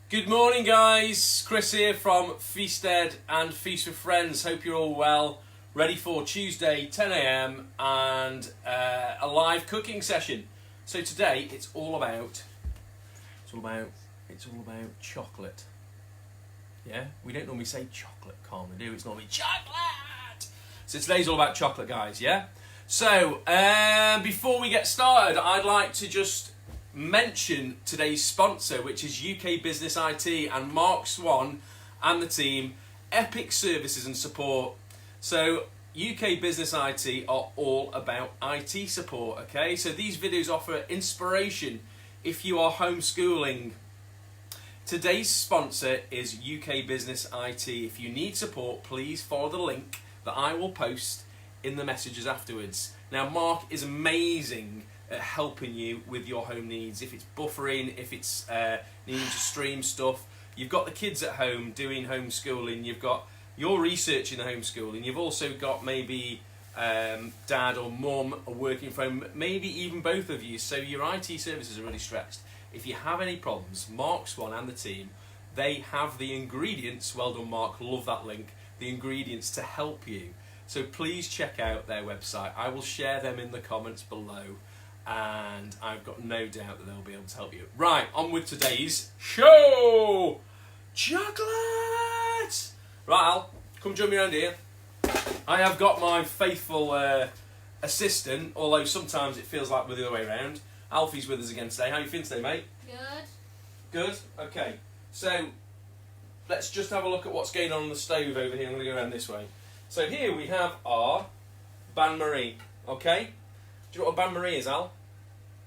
Good morning, guys. Chris here from Feasted and Feast with Friends. Hope you're all well. Ready for Tuesday, 10 a.m. and a live cooking session. So today it's all about chocolate. Yeah, we don't normally say chocolate, can't we? Do it's normally chocolate. So today's all about chocolate, guys. Yeah. So before we get started, I'd like to just mention today's sponsor, which is UK Business IT and Mark Swan and the team, Epic Services and Support. So UK Business IT are all about IT support, okay? So these videos offer inspiration if you are homeschooling. Today's sponsor is UK Business IT. If you need support, please follow the link that I will post in the messages afterwards. Now, Mark is amazing at helping you with your home needs. If it's buffering, if it's needing to stream stuff, you've got the kids at home doing homeschooling, you've got your research in the homeschooling, you've also got maybe dad or mum are working from home, maybe even both of you, so your IT services are really stretched. If you have any problems, Mark Swan and the team, they have the ingredients, well done Mark, love that link, the ingredients to help you. So please check out their website. I will share them in the comments below, and I've got no doubt that they'll be able to help you. Right, on with today's show! Chocolate! Right, Al, come join me around here. I have got my faithful assistant, although sometimes it feels like we're the other way around. Alfie's with us again today. How are you feeling today, mate? Good. Good? Okay. So, let's just have a look at what's going on the stove over here. I'm going to go around this way. So here we have our bain-marie, okay? Do you know what a bain-marie is, Al?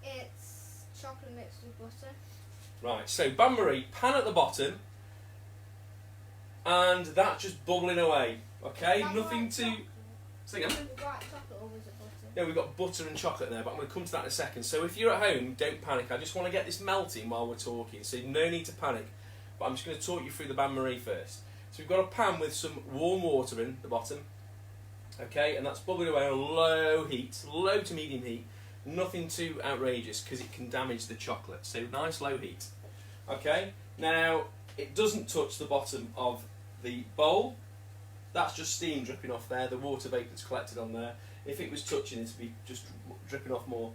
It's chocolate mixed with butter. Right, so bain-marie, pan at the bottom, and that's just bubbling away, okay? Nothing to... Say again? White chocolate or was it butter? Yeah, we've got butter and chocolate there, but I'm going to come to that in a second. So if you're at home, don't panic. I just want to get this melting while we're talking, so no need to panic. But I'm just going to talk you through the bain-marie first. So we've got a pan with some warm water in the bottom, okay, and that's bubbling away on low heat, low to medium heat, nothing too outrageous because it can damage the chocolate, so nice low heat, okay. Now, it doesn't touch the bottom of the bowl, that's just steam dripping off there, the water vapour that's collected on there. If it was touching, it'd be just dripping off more.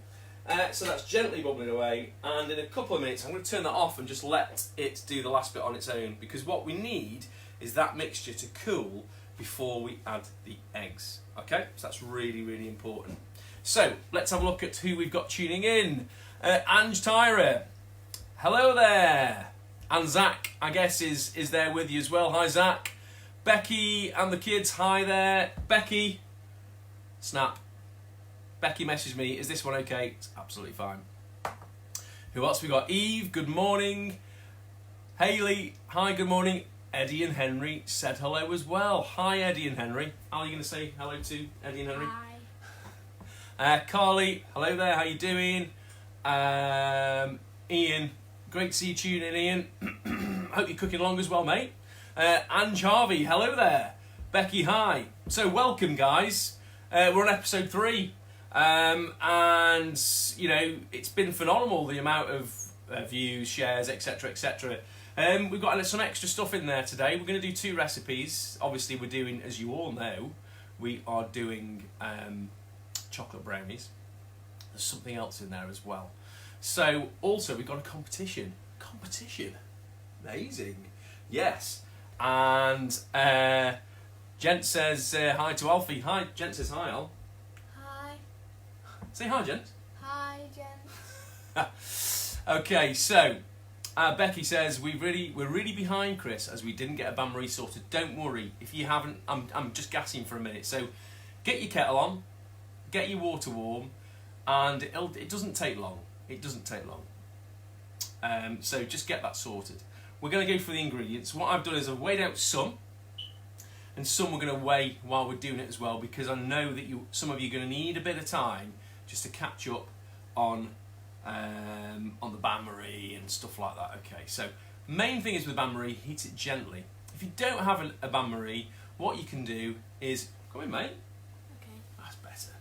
So that's gently bubbling away, and in a couple of minutes I'm going to turn that off and just let it do the last bit on its own, because what we need is that mixture to cool before we add the eggs. Okay, so that's really, really important. So let's have a look at who we've got tuning in. Ange Tyra, hello there. And Zach, I guess, is there with you as well. Hi, Zach. Becky and the kids, hi there. Becky, snap. Becky messaged me, is this one okay? It's absolutely fine. Who else we got? Eve, good morning. Haley, hi, good morning. Eddie and Henry said hello as well. Hi, Eddie and Henry. Are you going to say hello to Eddie and Henry? Hi. Carly, hello there. How you doing? Ian, great to see you tuning in, Ian. Hope you're cooking along as well, mate. Ange Harvey, hello there. Becky, hi. So welcome, guys. We're on episode 3. And, you know, it's been phenomenal, the amount of views, shares, etc, etc. We've got some extra stuff in there today. We're going to do 2 recipes. Obviously, we're doing, as you all know, we are doing chocolate brownies. There's something else in there as well. So, also, we've got a competition. Competition? Amazing. Yes. And Gent says hi to Alfie. Hi, Gent says hi, Al. Hi. Say hi, Gent. Hi, Jen. Okay, so... Becky says we're really behind, Chris, as we didn't get a bain-marie sorted. Don't worry if you haven't. I'm just gassing for a minute. So get your kettle on, get your water warm, and it doesn't take long. It doesn't take long. So just get that sorted. We're going to go through the ingredients. What I've done is I've weighed out some, and some we're going to weigh while we're doing it as well, because I know that some of you are going to need a bit of time just to catch up on the bain-marie and stuff like that. Okay, so main thing is with bain-marie, heat it gently. If you don't have a bain-marie, what you can do is, come in, mate. Okay. That's better.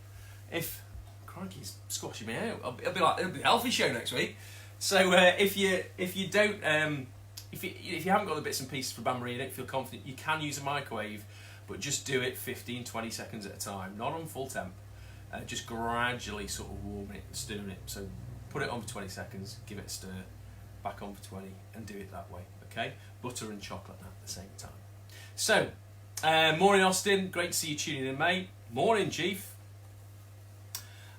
If crikey's squashing me out, it'll be the healthy show next week. So if you don't if you haven't got the bits and pieces for bain-marie, you don't feel confident, you can use a microwave, but just do it 15-20 seconds at a time, not on full temp. Just gradually sort of warming it and stirring it. So put it on for 20 seconds, give it a stir, back on for 20, and do it that way. Okay, butter and chocolate at the same time. So, morning Austin, great to see you tuning in, mate. Morning Chief.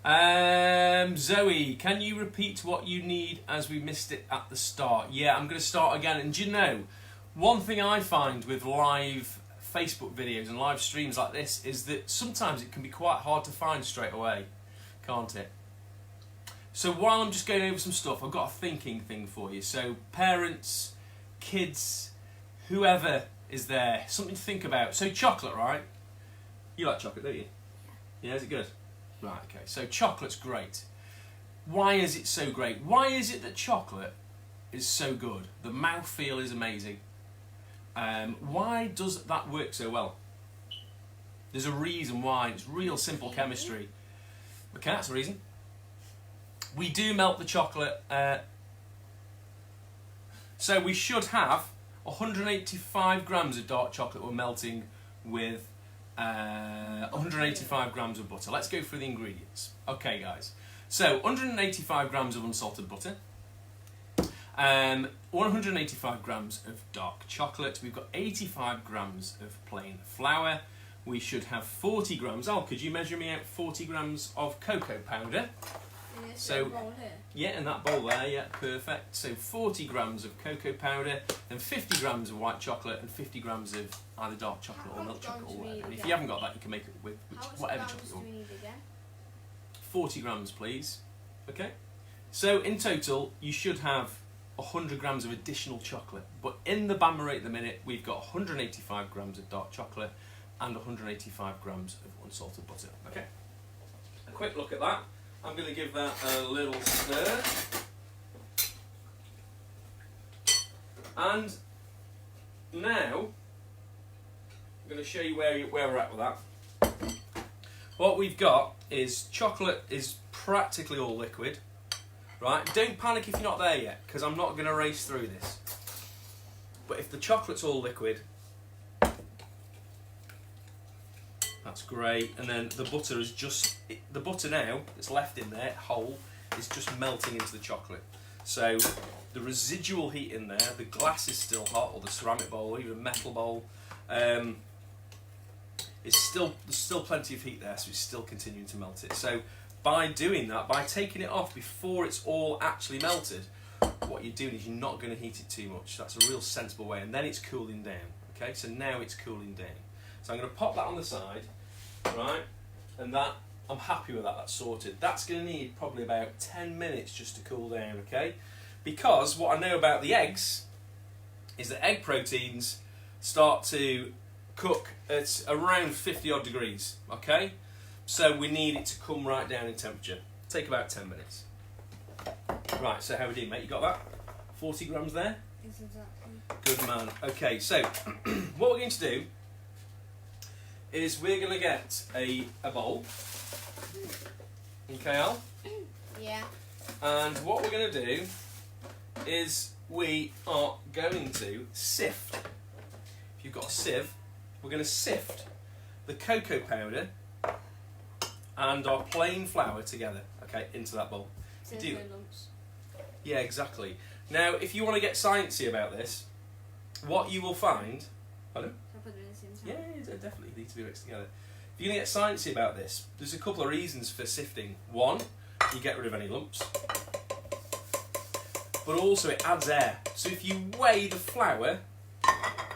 Zoe, can you repeat what you need as we missed it at the start? Yeah, I'm going to start again. And do you know, one thing I find with live Facebook videos and live streams like this is that sometimes it can be quite hard to find straight away, can't it? So while I'm just going over some stuff, I've got a thinking thing for you. So parents, kids, whoever is there, something to think about. So chocolate, right? You like chocolate, don't you? Yeah, is it good? Right, okay. So chocolate's great. Why is it so great? Why is it that chocolate is so good? The mouthfeel is amazing. Why does that work so well? There's a reason why. It's real simple chemistry. Okay, that's the reason. We do melt the chocolate. So we should have 185 grams of dark chocolate we're melting with 185 grams of butter. Let's go through the ingredients. Okay, guys. So 185 grams of unsalted butter. 185 grams of dark chocolate. We've got 85 grams of plain flour. We should have 40 grams. Oh, could you measure me out 40 grams of cocoa powder? So, bowl here. yeah, in that bowl there, yeah, perfect. So 40 grams of cocoa powder, then 50 grams of white chocolate, and 50 grams of either dark chocolate or milk chocolate or whatever. And if you haven't got that, you can make it with whatever chocolate you want. 40 grams, please. Okay. So in total, you should have 100 grams of additional chocolate. But in the bain-marie at the minute, we've got 185 grams of dark chocolate and 185 grams of unsalted butter. Okay. A quick look at that. I'm going to give that a little stir. And now, I'm going to show you where we're at with that. What we've got is chocolate is practically all liquid. Right? Don't panic if you're not there yet, because I'm not going to race through this. But if the chocolate's all liquid, that's great. And then the butter is just, the butter now that's left in there, whole, is just melting into the chocolate. So the residual heat in there, the glass is still hot, or the ceramic bowl, or even a metal bowl, there's still plenty of heat there, so it's still continuing to melt it. So by doing that, by taking it off before it's all actually melted, what you're doing is you're not going to heat it too much. That's a real sensible way, and then it's cooling down. Okay, so now it's cooling down. So I'm going to pop that on the side, right, and that, I'm happy with that, that's sorted. That's going to need probably about 10 minutes just to cool down, okay? Because what I know about the eggs is that egg proteins start to cook at around 50 odd degrees, okay? So we need it to come right down in temperature. Take about 10 minutes. Right, so how we do, mate? You got that? 40 grams there? Good man. Okay, so what we're going to do is we're going to get a bowl. Okay, Al? Yeah. And what we're going to do is we are going to sift. If you've got a sieve, we're going to sift the cocoa powder and our plain flour together, okay, into that bowl. So Do- no lumps. Yeah, exactly. Now, if you want to get sciencey about this, what you will find... Pardon? So I put them in the same Yeah, time. they definitely need to be mixed together. If you're going to get sciencey about this, there's a couple of reasons for sifting. One, you get rid of any lumps. But also it adds air. So if you weigh the flour,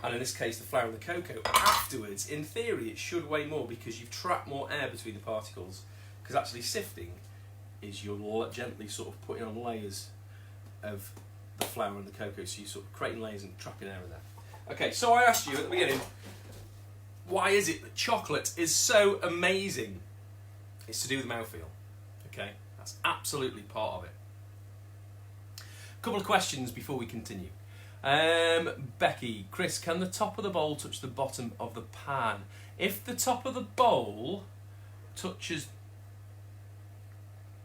and in this case the flour and the cocoa, afterwards, in theory it should weigh more because you've trapped more air between the particles. Because actually sifting is you're gently sort of putting on layers of the flour and the cocoa, so you're sort of creating layers and trapping air in there. Okay, so I asked you at the beginning, why is it that chocolate is so amazing? It's to do with mouthfeel. Okay, that's absolutely part of it. A couple of questions before we continue. Becky, Chris, can the top of the bowl touch the bottom of the pan? If the top of the bowl touches...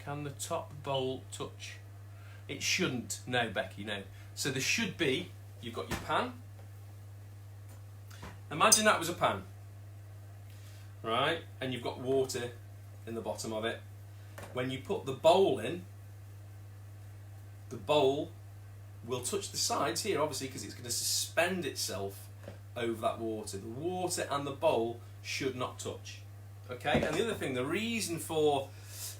Can the top bowl touch? It shouldn't. No, Becky, no. So there should be, you've got your pan. Imagine that was a pan, right? And you've got water in the bottom of it. When you put the bowl in, the bowl will touch the sides here, obviously, because it's going to suspend itself over that water. The water and the bowl should not touch. Okay? And the other thing, the reason for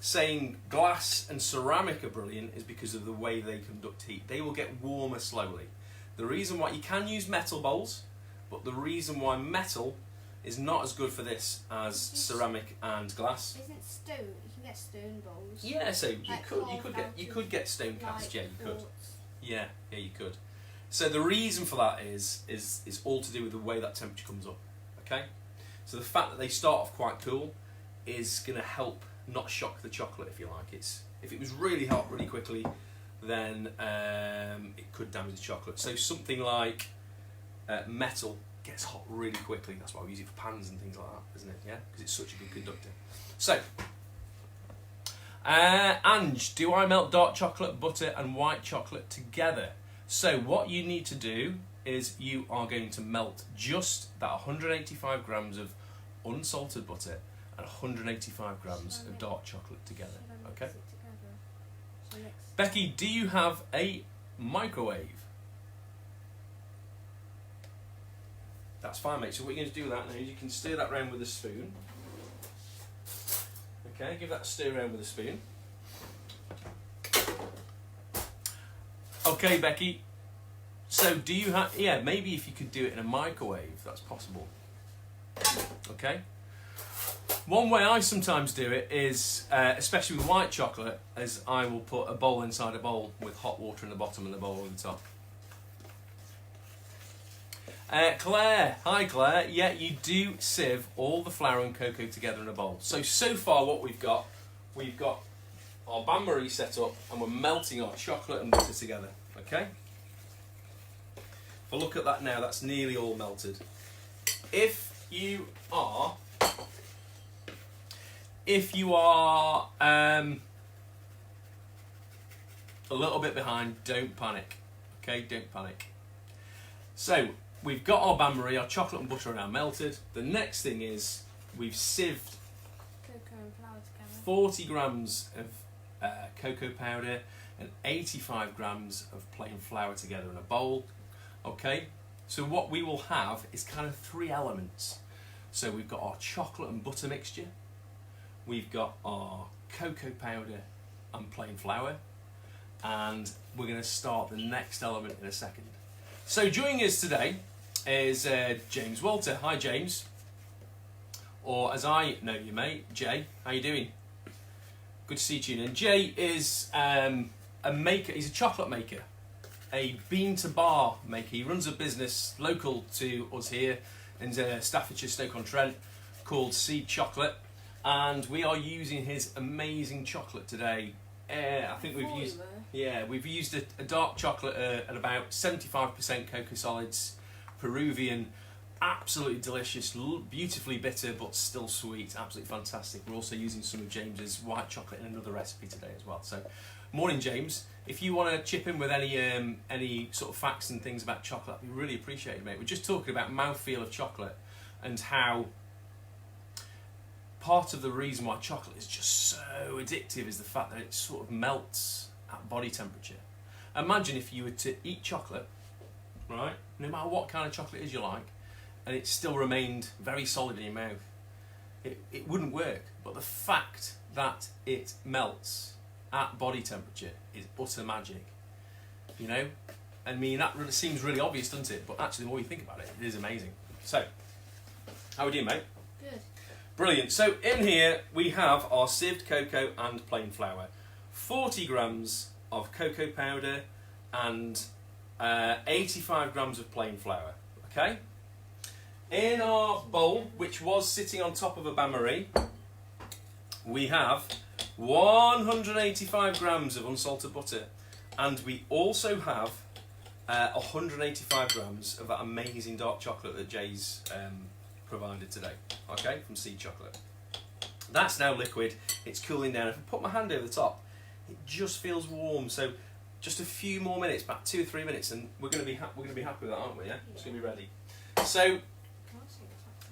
saying glass and ceramic are brilliant is because of the way they conduct heat. They will get warmer slowly. The reason why you can use metal bowls, but the reason why metal is not as good for this as ceramic and glass. Isn't stone? You can get stone bowls. Yeah, so Like you could get stone cast. Yeah, you could. quartz. Yeah, you could. So the reason for that is all to do with the way that temperature comes up. Okay, so the fact that they start off quite cool is going to help not shock the chocolate, if you like. If it was really hot really quickly, then it could damage the chocolate. So something like metal gets hot really quickly. That's why we use it for pans and things like that, isn't it? Yeah, because it's such a good conductor. So, Ange, do I melt dark chocolate, butter and white chocolate together? So what you need to do is you are going to melt just that 185 grams of unsalted butter and 185 grams of dark chocolate together. Okay. Becky, do you have a microwave? That's fine, mate. So what you're going to do with that now is you can stir that round with a spoon. Okay, give that a stir around with a spoon. Okay, Becky. So do you have... Yeah, maybe if you could do it in a microwave, that's possible. Okay. One way I sometimes do it is, especially with white chocolate, is I will put a bowl inside a bowl with hot water in the bottom and the bowl on the top. Claire, hi Claire. Yeah, you do sieve all the flour and cocoa together in a bowl. So far what we've got our bain-marie set up and we're melting our chocolate and butter together. Okay? If I look at that now, that's nearly all melted. If you are a little bit behind, don't panic. Okay, don't panic. So we've got our bain-marie, our chocolate and butter are now melted. The next thing is we've sieved Cocoa and flour together. 40 grams of cocoa powder and 85 grams of plain flour together in a bowl. Okay, so what we will have is kind of three elements. So we've got our chocolate and butter mixture, we've got our cocoa powder and plain flour, and we're going to start the next element in a second. So joining us today is James Walter. Hi James, or as I know you mate, Jay. How you doing? Good to see you. And Jay is a maker. He's a chocolate maker, a bean to bar maker. He runs a business local to us here in Staffordshire, Stoke-on-Trent, called Seed Chocolate, and we are using his amazing chocolate today. I think we've used a dark chocolate at about 75% cocoa solids, Peruvian, absolutely delicious, beautifully bitter but still sweet, absolutely fantastic. We're also using some of James's white chocolate in another recipe today as well. So, morning James. If you want to chip in with any sort of facts and things about chocolate, that'd be really appreciated, mate. We're just talking about mouthfeel of chocolate and how part of the reason why chocolate is just so addictive is the fact that it sort of melts at body temperature. Imagine if you were to eat chocolate, right, no matter what kind of chocolate it is you like, and it still remained very solid in your mouth. It wouldn't work, but the fact that it melts at body temperature is utter magic, you know? I mean, that really seems really obvious, doesn't it? But actually, the more you think about it, it is amazing. So, how are we doing, mate? Good. Brilliant. So in here we have our sieved cocoa and plain flour, 40 grams of cocoa powder and 85 grams of plain flour. Okay. In our bowl, which was sitting on top of a bain-marie, we have 185 grams of unsalted butter, and we also have 185 grams of that amazing dark chocolate that Jay's provided today, okay, from Seed Chocolate. That's now liquid, it's cooling down. If I put my hand over the top, it just feels warm, so just a few more minutes, about 2 or 3 minutes, and we're going to be happy with that, aren't we? Yeah, it's going to be ready. So,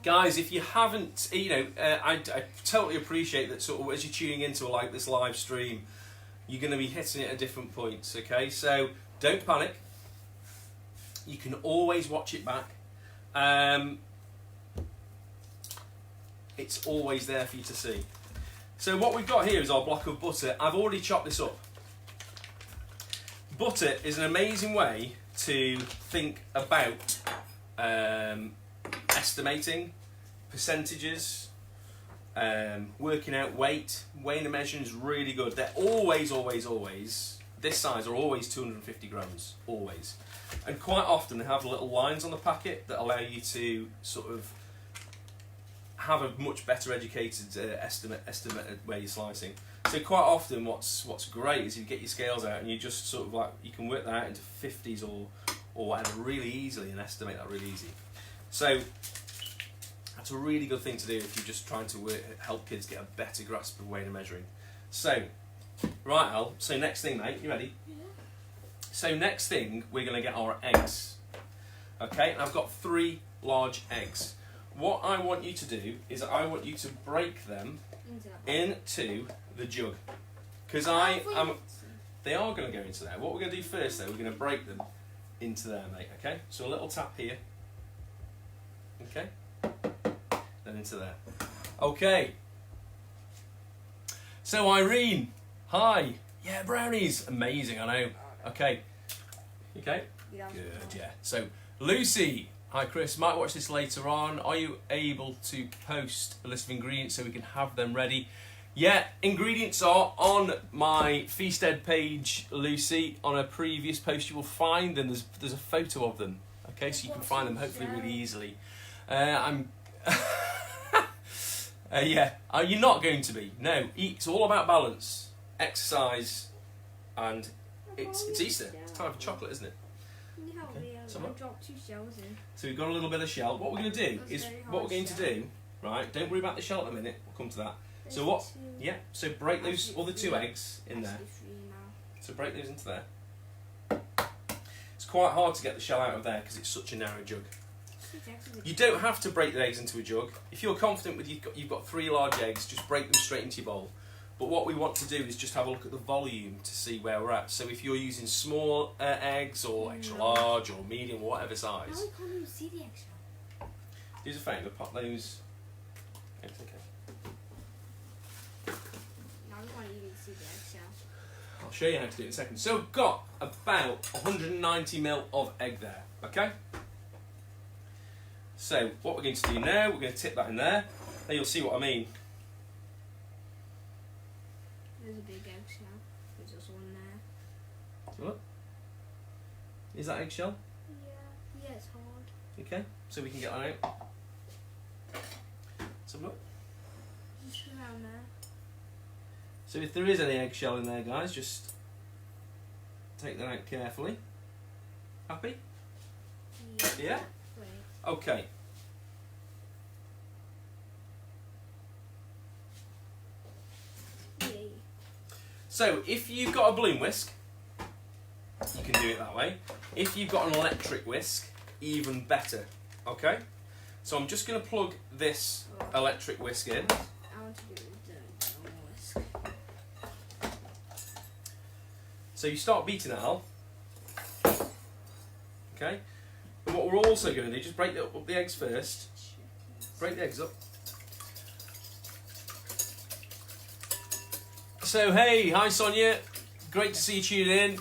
guys, if you haven't, I totally appreciate that. Sort of as you're tuning into like this live stream, you're going to be hitting it at different points. Okay, so don't panic. You can always watch it back. It's always there for you to see. So what we've got here is our block of butter. I've already chopped this up. Butter is an amazing way to think about estimating percentages, working out weight. Weighing and measuring is really good. They're always, this size are always 250 grams, always. And quite often they have little lines on the packet that allow you to sort of have a much better educated estimate where you're slicing. So quite often what's great is you get your scales out and you just sort of like, you can work that out into 50s or whatever really easily and estimate that really easy. So that's a really good thing to do if you're just trying to help kids get a better grasp of weighing and measuring. So, right Al, so next thing mate, you ready? Yeah. So next thing, we're going to get our eggs. Okay, and I've got 3 large eggs. What I want you to do is I want you to break them into the jug. Because they are going to go into there. What we're going to do first though, we're going to break them into there, mate, okay? So a little tap here. Okay? Then into there. Okay. So Irene, hi. Yeah, brownies. Amazing, I know. Okay. Okay? Yeah. Good, yeah. So Lucy, hi Chris, might watch this later on. Are you able to post a list of ingredients so we can have them ready? Yeah, ingredients are on my Feasted page, Lucy. On a previous post you will find them. There's a photo of them. Okay, so you can find them hopefully really easily. Yeah, you're not going to be. No, it's all about balance, exercise, and it's Easter. It's time for chocolate, isn't it? Okay. I dropped 2 shells in. So we've got a little bit of shell. What we're going to do is, right, don't worry about the shell at the minute, we'll come to that. So what, yeah, so break those other 2 eggs in there. So break those into there. It's quite hard to get the shell out of there because it's such a narrow jug. You don't have to break the eggs into a jug. If you're confident with you've got 3 large eggs, just break them straight into your bowl. But what we want to do is just have a look at the volume to see where we're at. So if you're using small eggs or extra large or medium or whatever size. How can't you see the eggshell? Do us a favour, pop those. It's okay. Now we can't even see the eggshell. I'll show you how to do it in a second. So we've got about 190ml of egg there, okay? So what we're going to do now, we're going to tip that in there. Then you'll see what I mean. There's a big eggshell. There's also one there. Look. Is that eggshell? Yeah, it's hard. Okay, so we can get that out. Let's have a look. Just around there. So if there is any eggshell in there, guys, just take that out carefully. Happy? Yeah? Wait. Okay. Yay. So if you've got a balloon whisk, you can do it that way. If you've got an electric whisk, even better. Okay? So I'm just going to plug this electric whisk in. I want to do the whisk. So you start beating it, Al. Okay? And what we're also going to do, just break up the eggs first. Break the eggs up. So hey, hi Sonia. Great to see you tuning in.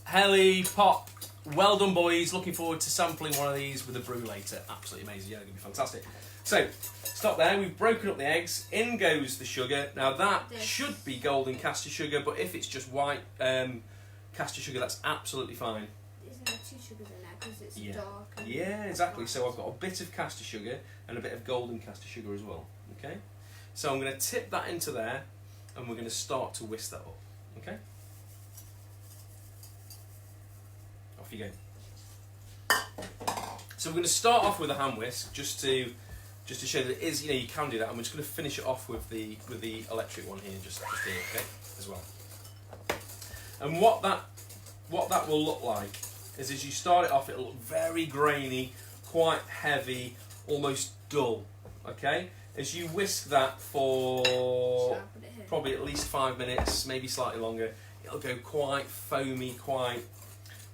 Helly, Pop, well done boys. Looking forward to sampling one of these with a brew later. Absolutely amazing, yeah, it's going to be fantastic. So, stop there, we've broken up the eggs. In goes the sugar. Now that should be golden caster sugar, but if it's just white caster sugar, that's absolutely fine. Isn't there 2 sugars in there because it's dark? And yeah, exactly. So I've got a bit of caster sugar and a bit of golden caster sugar as well. Okay? So I'm going to tip that into there and we're going to start to whisk that up. Okay? Off you go. So we're going to start off with a hand whisk just to show that it is, you can do that, and we're just going to finish it off with the electric one here, just here, okay, as well. And what that will look like is, as you start it off, it'll look very grainy, quite heavy, almost dull. Okay? As you whisk that for probably at least 5 minutes, maybe slightly longer, it'll go quite foamy, quite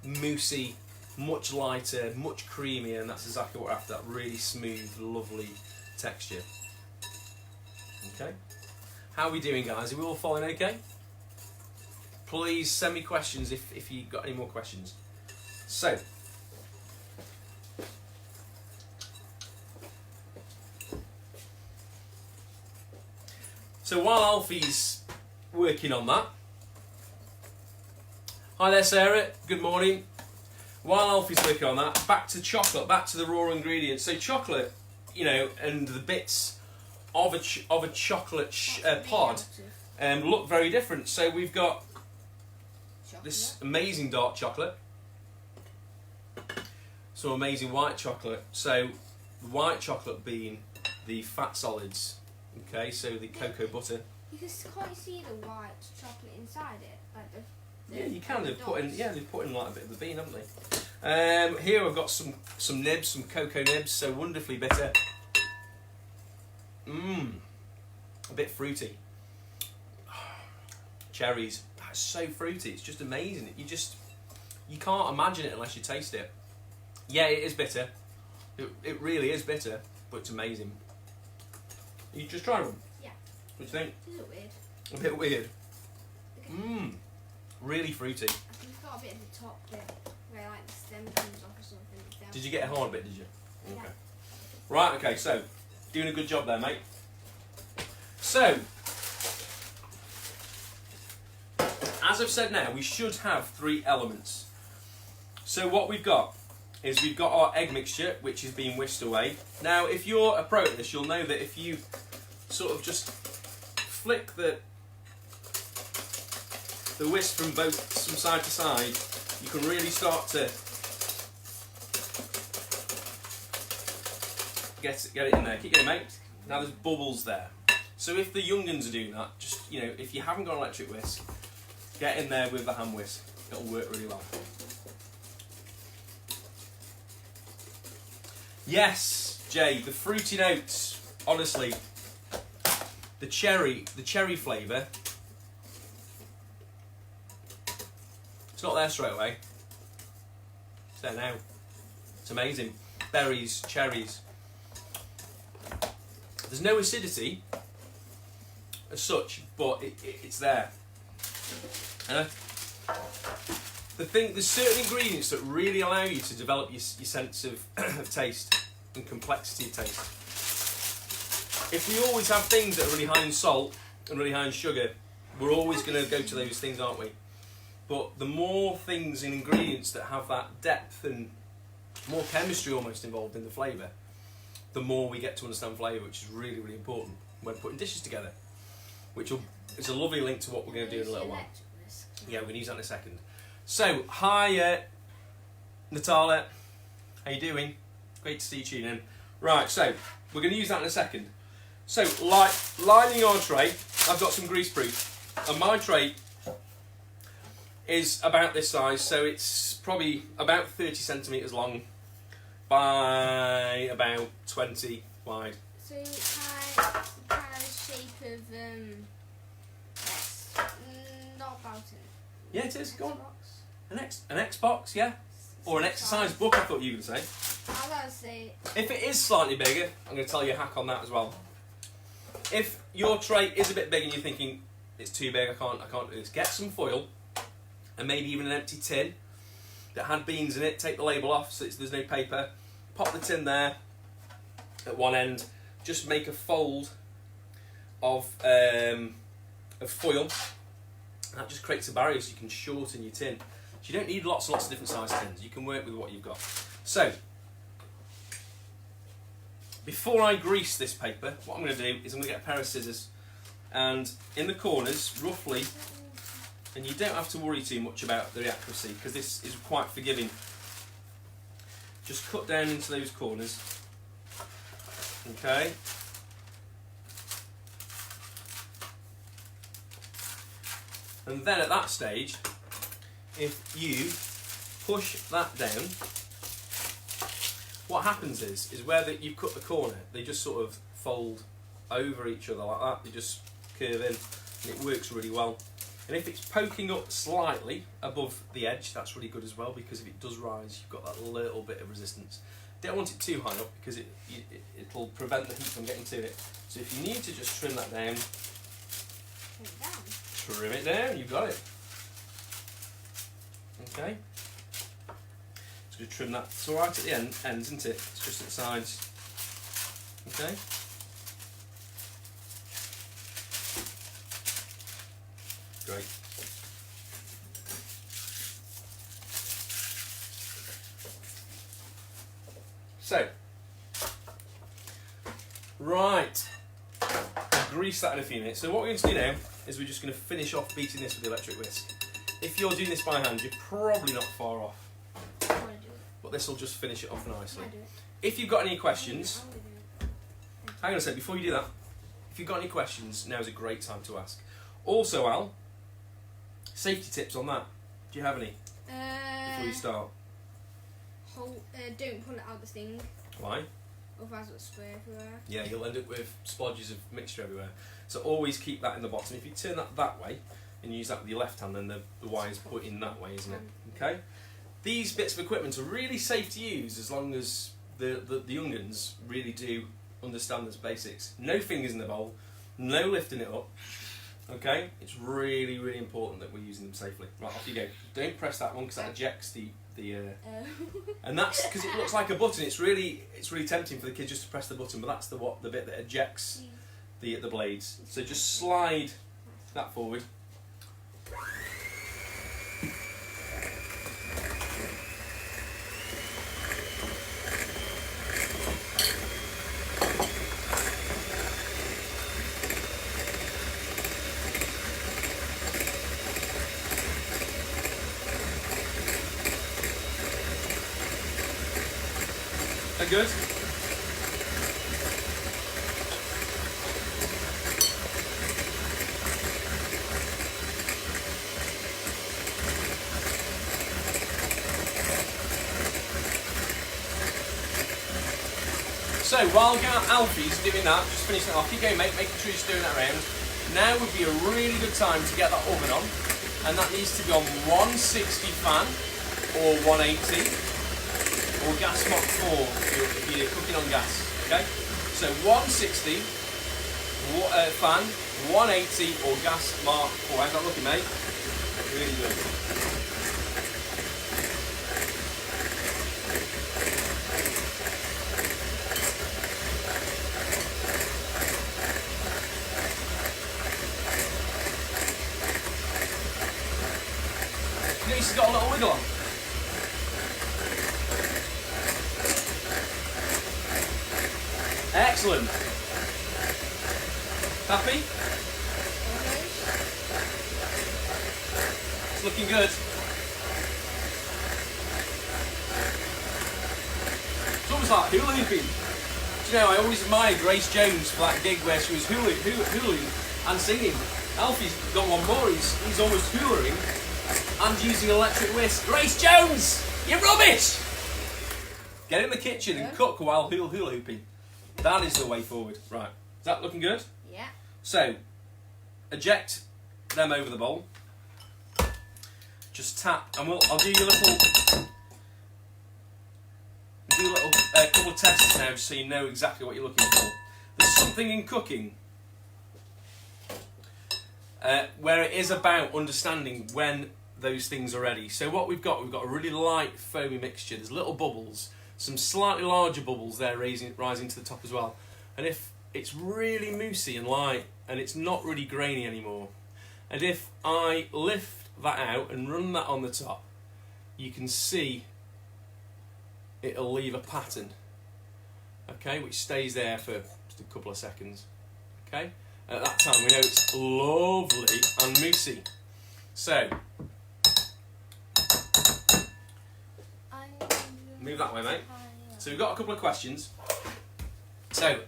moussey, much lighter, much creamier, and that's exactly what we're after, that really smooth, lovely texture. Okay? How are we doing, guys? Are we all following okay? Please send me questions if you've got any more questions. So, while Alfie's working on that, hi there Sarah, good morning. While Alfie's working on that, back to chocolate, back to the raw ingredients. So chocolate, you know, and the bits of a chocolate pod look very different. So we've got this amazing dark chocolate, some amazing white chocolate. So the white chocolate being the fat solids, okay, so the cocoa butter. You can quite see the white chocolate inside it, like the yeah, you can. They've put in like a bit of the bean, haven't they? Here I've got some nibs, some cocoa nibs, so wonderfully bitter. A bit fruity. Cherries. That's so fruity. It's just amazing. You can't imagine it unless you taste it. Yeah, it is bitter. It really is bitter, but it's amazing. You just try them. Yeah. What do you think? It's a bit weird. A bit weird. Really fruity. I think it's got a bit of the top bit where like the stem comes off or something. Did you get a hard bit, did you? Yeah. Okay. Right, okay, so, doing a good job there, mate. So, as I've said now, we should have 3 elements. So what we've got is we've got our egg mixture, which is being whisked away. Now, if you're a pro at this, you'll know that if you sort of just flick the whisk from side to side, you can really start to get it in there. Keep going, mate. Now there's bubbles there. So if the young uns are doing that, just, you know, if you haven't got an electric whisk, get in there with the hand whisk. It'll work really well. Yes, Jay, the fruity notes, honestly, the cherry flavour, it's not there straight away. It's there now. It's amazing. Berries, cherries. There's no acidity as such, but it's there. There's certain ingredients that really allow you to develop your sense of taste and complexity of taste. If we always have things that are really high in salt and really high in sugar, we're always going to go to those things, aren't we? But the more things and ingredients that have that depth and more chemistry almost involved in the flavour, the more we get to understand flavour, which is really, really important when putting dishes together, which is a lovely link to what we're going to do in a little while. Yeah, we're going to use that in a second. So, hi Natalia, how you doing? Great to see you tuning in. Right, so, we're going to use that in a second. So, lining our tray, I've got some greaseproof, and my tray is about this size, so it's probably about 30 centimetres long by about 20 wide. So kind of shape of X, not about it. Yeah, it is. Go on. An Xbox, yeah, or an exercise book. I thought you were going to say. I was going to say. If it is slightly bigger, I'm going to tell you a hack on that as well. If your tray is a bit big and you're thinking it's too big, I can't do this, get some foil and maybe even an empty tin that had beans in it. Take the label off so there's no paper. Pop the tin there at one end. Just make a fold of foil. That just creates a barrier so you can shorten your tin. So you don't need lots and lots of different size tins. You can work with what you've got. So, before I grease this paper, what I'm going to do is I'm going to get a pair of scissors, and in the corners, roughly, and you don't have to worry too much about the accuracy because this is quite forgiving. Just cut down into those corners. Okay. And then at that stage, if you push that down, what happens is where you've cut the corner, they just sort of fold over each other like that. They just curve in, and it works really well. And if it's poking up slightly above the edge, that's really good as well, because if it does rise, you've got that little bit of resistance. Don't want it too high up because it'll prevent the heat from getting to it. So if you need to just trim that down, trim it down, you've got it. Okay. Just going to trim that. It's alright at the ends, isn't it? It's just at the sides. Okay. Great. So, right, grease that in a few minutes. So what we're going to do now is we're just going to finish off beating this with the electric whisk. If you're doing this by hand, you're probably not far off, but this will just finish it off nicely. If you've got any questions, hang on a sec, before you do that, if you've got any questions, now's a great time to ask. Also, Al, safety tips on that. Do you have any before you start? Don't pull it out the thing. Why? Otherwise it'll spray everywhere. Yeah, you'll end up with splodges of mixture everywhere. So always keep that in the bottom. If you turn that way and use that with your left hand, then the wire's pointing that way, isn't it? Okay. These bits of equipment are really safe to use as long as the young uns really do understand the basics. No fingers in the bowl, no lifting it up. Okay, it's really, really important that we're using them safely. Right, off you go. Don't press that one because that ejects the and that's because it looks like a button. It's really tempting for the kids just to press the button, but that's the bit that ejects the blades. So just slide that forward. Good. So while Alfie's doing that, just finish that off. Keep going, mate. Making sure you're stirring that around. Now would be a really good time to get that oven on, and that needs to be on 160 fan or 180. Or gas Mach 4 if you're cooking on gas, okay? So 160 fan, 180 or gas Mach 4. How's that looking, mate? Really good. You know, he's got a little wiggle on. Excellent. Happy? It's looking good. It's almost like hula hooping. Do you know, I always admired Grace Jones for that gig where she was hula and singing. Alfie's got one more. He's almost hulaing and using an electric whisk. Grace Jones, you're rubbish. Get in the kitchen and cook while hula hooping. That is the way forward. Right. Is that looking good? Yeah. So, eject them over the bowl. Just tap, and I'll do you a couple of tests now, just so you know exactly what you're looking for. There's something in cooking where it is about understanding when those things are ready. So what we've got a really light foamy mixture. There's little bubbles. Some slightly larger bubbles there rising to the top as well. And if it's really moussey and light and it's not really grainy anymore, and if I lift that out and run that on the top, you can see it'll leave a pattern, okay, which stays there for just a couple of seconds. Okay, at that time we know it's lovely and moussey. So move that way, mate. So we've got a couple of questions. So,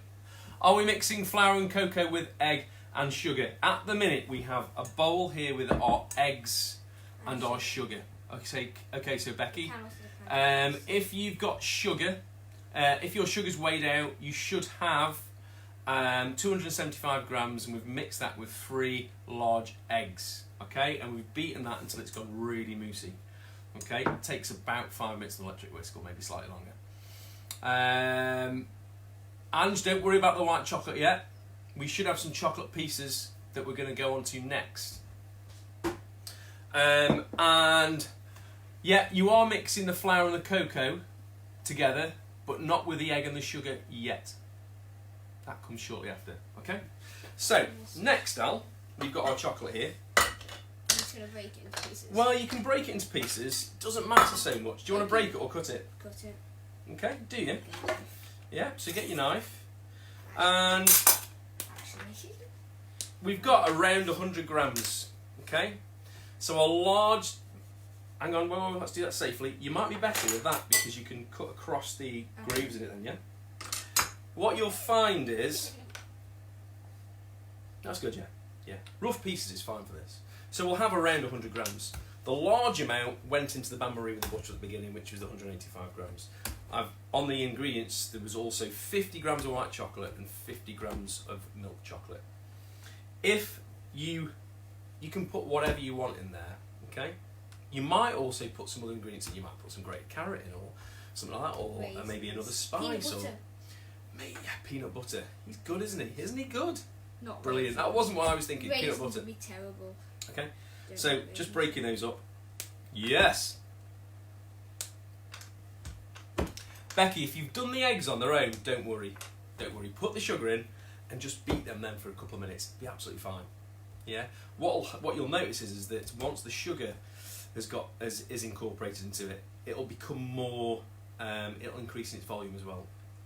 are we mixing flour and cocoa with egg and sugar? At the minute, we have a bowl here with our eggs and our sugar. Okay, so Becky, Can also depend. if you've got sugar, if your sugar's weighed out, you should have 275 grams, and we've mixed that with 3 large eggs. Okay, and we've beaten that until it's gone really moussey. Okay, it takes about 5 minutes on electric whisk, or maybe slightly longer. And don't worry about the white chocolate yet. We should have some chocolate pieces that we're going to go on to next. And yeah, you are mixing the flour and the cocoa together, but not with the egg and the sugar yet. That comes shortly after. Okay. So next, Al, we've got our chocolate here. I'm just going to break it into pieces. Well, you can break it into pieces. Doesn't matter so much. Do you want to break it or cut it? Cut it. Okay. Do you? Okay. Yeah. So get your knife, and Actually, we've got around 100 grams. Okay. So a large. Hang on. Whoa, let's do that safely. You might be better with that because you can cut across the grooves in it. Then, yeah. What you'll find is that's good. Yeah. Yeah. Rough pieces is fine for this. So we'll have around 100 grams. The large amount went into the bain-marie with the butter at the beginning, which was 185 grams. On the ingredients, there was also 50 grams of white chocolate and 50 grams of milk chocolate. If you can put whatever you want in there, okay? You might also put some other ingredients in. You might put some grated carrot in, or something like that, or maybe another spice. Peanut butter. Yeah, peanut butter. He's good, isn't he? Isn't he good? Not Brilliant. That wasn't what I was thinking. Peanut Raisins butter. would be terrible. Okay. Don't So like just raisins. breaking those up. Yes. Becky, if you've done the eggs on their own, don't worry. Don't worry. Put the sugar in and just beat them then for a couple of minutes. Be absolutely fine. Yeah. What you'll notice is that once the sugar is incorporated into it, it'll become more. It'll increase in its volume as well.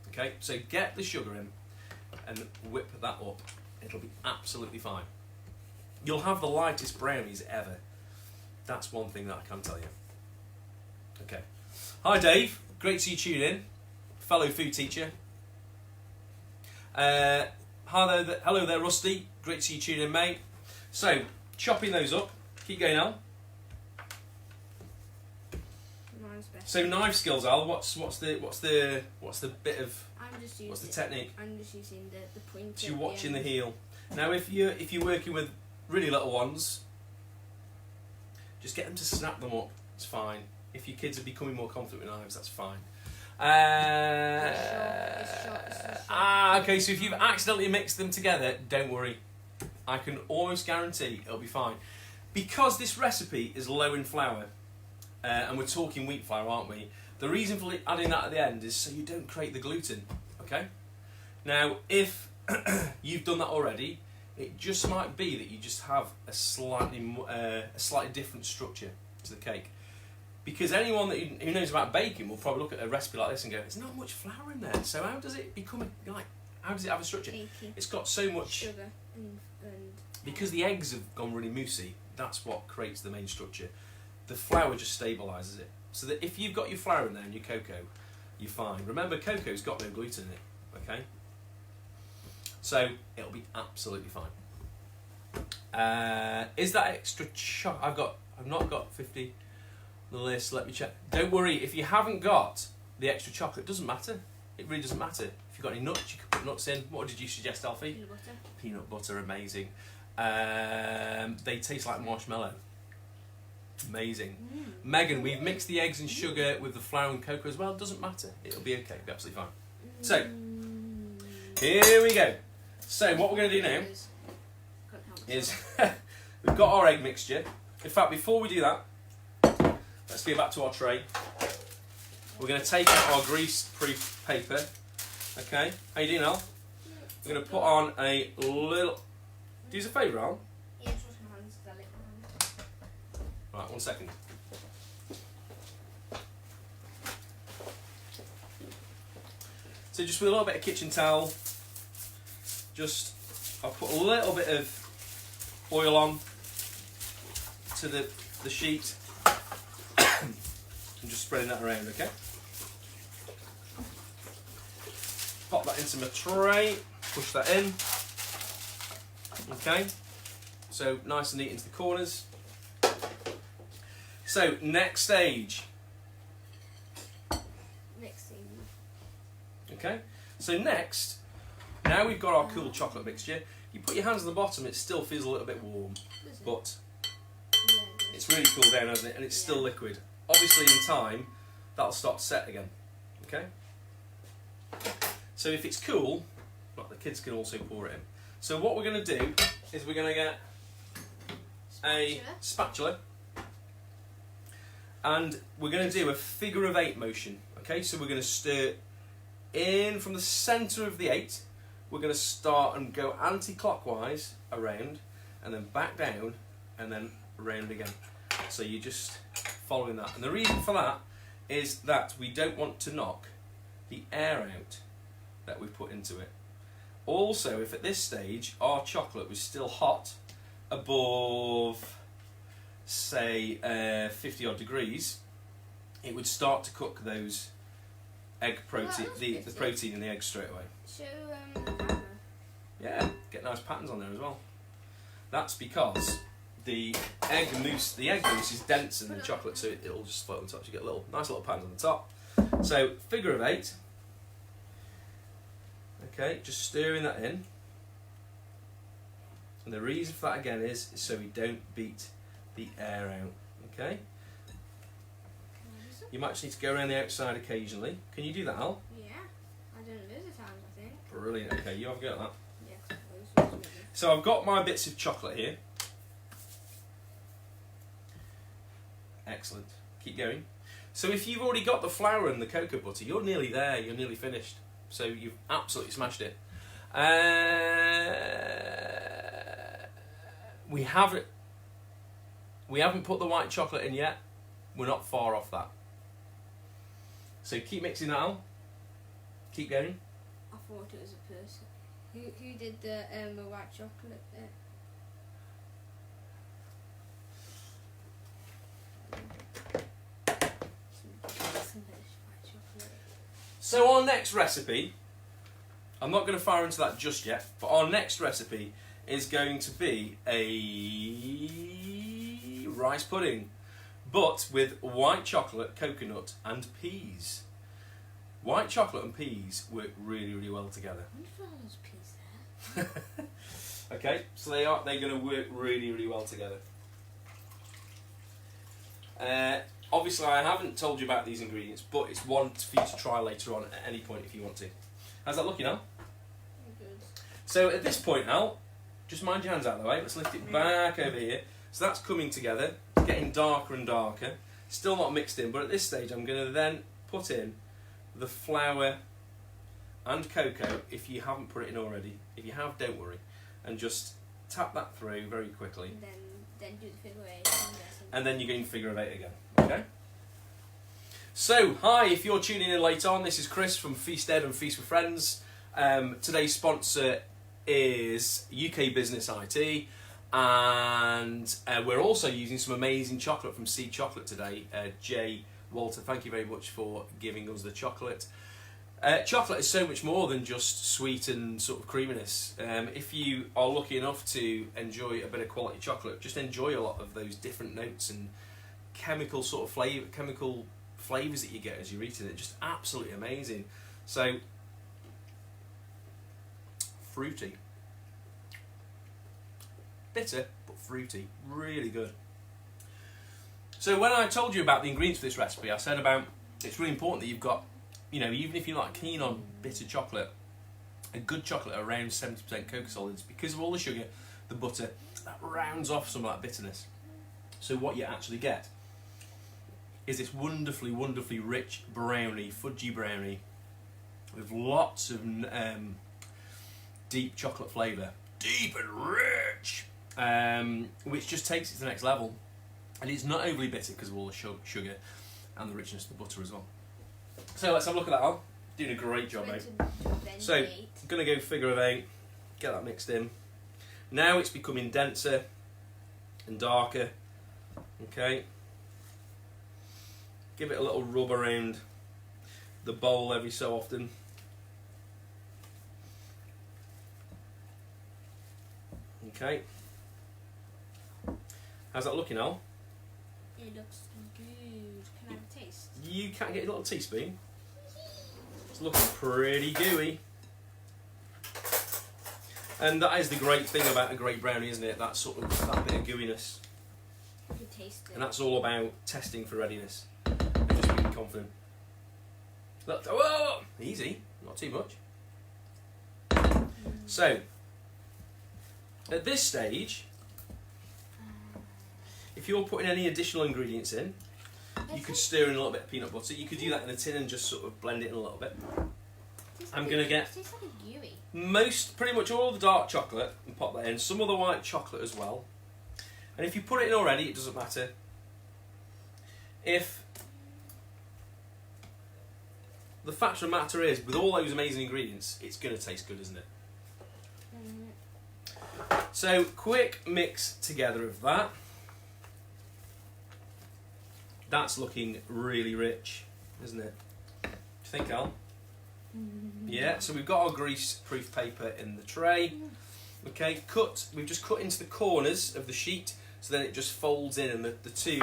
Okay. So get the sugar in and whip that up. It'll be absolutely fine. You'll have the lightest brownies ever. That's one thing that I can tell you. Okay. Hi Dave, great to see you tune in. Fellow food teacher. Hello there Rusty, great to see you tune in mate. So, chopping those up. Keep going Al. Mine's better. So knife skills Al, what's the bit of, I'm just using what's the technique? I'm just using the point. So you're watching the heel. Now if you're working with really little ones, just get them to snap them up. It's fine. If your kids are becoming more confident with knives, that's fine. Okay, so if you've accidentally mixed them together, don't worry. I can almost guarantee it'll be fine. Because this recipe is low in flour, and we're talking wheat flour, aren't we? The reason for adding that at the end is so you don't create the gluten, okay? Now, if you've done that already, it just might be that you just have a slightly different structure to the cake. Because anyone who knows about baking will probably look at a recipe like this and go, there's not much flour in there, so how does it become how does it have a structure? Cakey. It's got so much Sugar and because the eggs have gone really moussey. That's what creates the main structure. The flour just stabilises it. So that if you've got your flour in there and your cocoa, you're fine. Remember, cocoa's got no gluten in it. Okay. So it'll be absolutely fine. Is that extra choc? I've not got 50 on the list. Let me check. Don't worry if you haven't got the extra chocolate. It doesn't matter. It really doesn't matter. If you've got any nuts, you can put nuts in. What did you suggest, Alfie? peanut butter. Peanut butter, amazing. They taste like marshmallow. Amazing. Megan, we've mixed the eggs and sugar with the flour and cocoa as well. It doesn't matter. It'll be okay. It'll be absolutely fine. So, here we go. So, what we're going to do now is we've got our egg mixture. In fact, before we do that, let's go back to our tray. We're going to take out our greaseproof paper. Okay, how you doing, Al? We're going to put on a little. Do us a favour, Al. Yeah, just wash my hands 'cause I lick my hands. Right, 1 second. So just with a little bit of kitchen towel, I'll put a little bit of oil on to the sheet and just spreading that around, okay? Pop that into my tray, push that in, okay? So nice and neat into the corners. So, next stage. Next thing. Okay, so next, now we've got our cool chocolate mixture. You put your hands on the bottom, it still feels a little bit warm, Does it? but Yeah, it it's really cooled down, hasn't it? And it's still liquid. Obviously, in time, that'll start to set again. Okay. So if it's cool, well, the kids can also pour it in. So what we're going to do is we're going to get a spatula, and we're going to do a figure of 8 motion. Okay, so we're going to stir in from the centre of the 8. We're going to start and go anti-clockwise around, and then back down, and then around again. So you're just following that. And the reason for that is that we don't want to knock the air out that we put into it. Also, if at this stage our chocolate was still hot, above, say, 50 odd degrees, it would start to cook those egg protein, the protein in the egg straight away. Show the camera. Yeah, get nice patterns on there as well. That's because the egg mousse is denser than the chocolate, so it'll just float on top. So you get nice little patterns on the top. So figure of 8. Okay, just stirring that in. And the reason for that again is so we don't beat the air out. Okay. You might just need to go around the outside occasionally. Can you do that, Al? Yeah, I've done it loads of times, I think. Brilliant. Okay, you have a go at that. Yeah. So I've got my bits of chocolate here. Excellent. Keep going. So if you've already got the flour and the cocoa butter, you're nearly there. You're nearly finished. So you've absolutely smashed it. We haven't put the white chocolate in yet. We're not far off that. So keep mixing that on. Keep going. I thought it was a person. Who did the white chocolate there? So our next recipe, I'm not going to fire into that just yet, but our next recipe is going to be a rice pudding, but with white chocolate, coconut and peas. White chocolate and peas work really, really well together. I wonder if there are those peas there. Okay, so they're going to work really, really well together. Obviously, I haven't told you about these ingredients, but it's one for you to try later on at any point if you want to. How's that looking, Al? Good. So at this point, Al, just mind your hands out of the way. Let's lift it back over here. So that's coming together. It's getting darker and darker. Still not mixed in, but at this stage, I'm going to then put in the flour and cocoa if you haven't put it in already. If you have, don't worry. And just tap that through very quickly. And then do the figure 8. And then you're going to figure of 8 again. Okay? So, hi, if you're tuning in late on, this is Chris from Feast Ed and Feast with Friends. Today's sponsor is UK Business IT, and we're also using some amazing chocolate from Seed Chocolate today. Jay, Walter, thank you very much for giving us the chocolate. Chocolate is so much more than just sweet and sort of creaminess. If you are lucky enough to enjoy a bit of quality chocolate, just enjoy a lot of those different notes and chemical flavours that you get as you're eating it. Just absolutely amazing. So, fruity. Bitter, but fruity. Really good. So when I told you about the ingredients for this recipe, I said about it's really important that you've got, you know, even if you're not keen on bitter chocolate, a good chocolate around 70% cocoa solids, because of all the sugar, the butter, that rounds off some of that bitterness. So what you actually get is this wonderfully, wonderfully rich brownie, fudgy brownie, with lots of deep chocolate flavour, deep and rich, which just takes it to the next level. And it's not overly bitter because of all the sugar and the richness of the butter as well. So let's have a look at that, Al. Doing a great job, mate. So, I'm going to go figure of 8, get that mixed in. Now it's becoming denser and darker. Okay. Give it a little rub around the bowl every so often. Okay. How's that looking, Al? It looks You can't get a little teaspoon. It's looking pretty gooey. And that is the great thing about a great brownie, isn't it? That sort of that bit of gooiness. You can taste it. And that's all about testing for readiness and just being confident. Look, whoa, easy, not too much. So, at this stage, if you're putting any additional ingredients in, you could stir in a little bit of peanut butter. You could do that in a tin and just sort of blend it in a little bit. I'm going to get Tastes like a gooey. pretty much all the dark chocolate and pop that in. Some of the white chocolate as well. And if you put it in already, it doesn't matter. If the fact of the matter is, with all those amazing ingredients, it's going to taste good, isn't it? So, quick mix together of that. That's looking really rich, isn't it? Do you think, Al? Yeah, so we've got our greaseproof paper in the tray. Okay, we've just cut into the corners of the sheet, so then it just folds in, and the two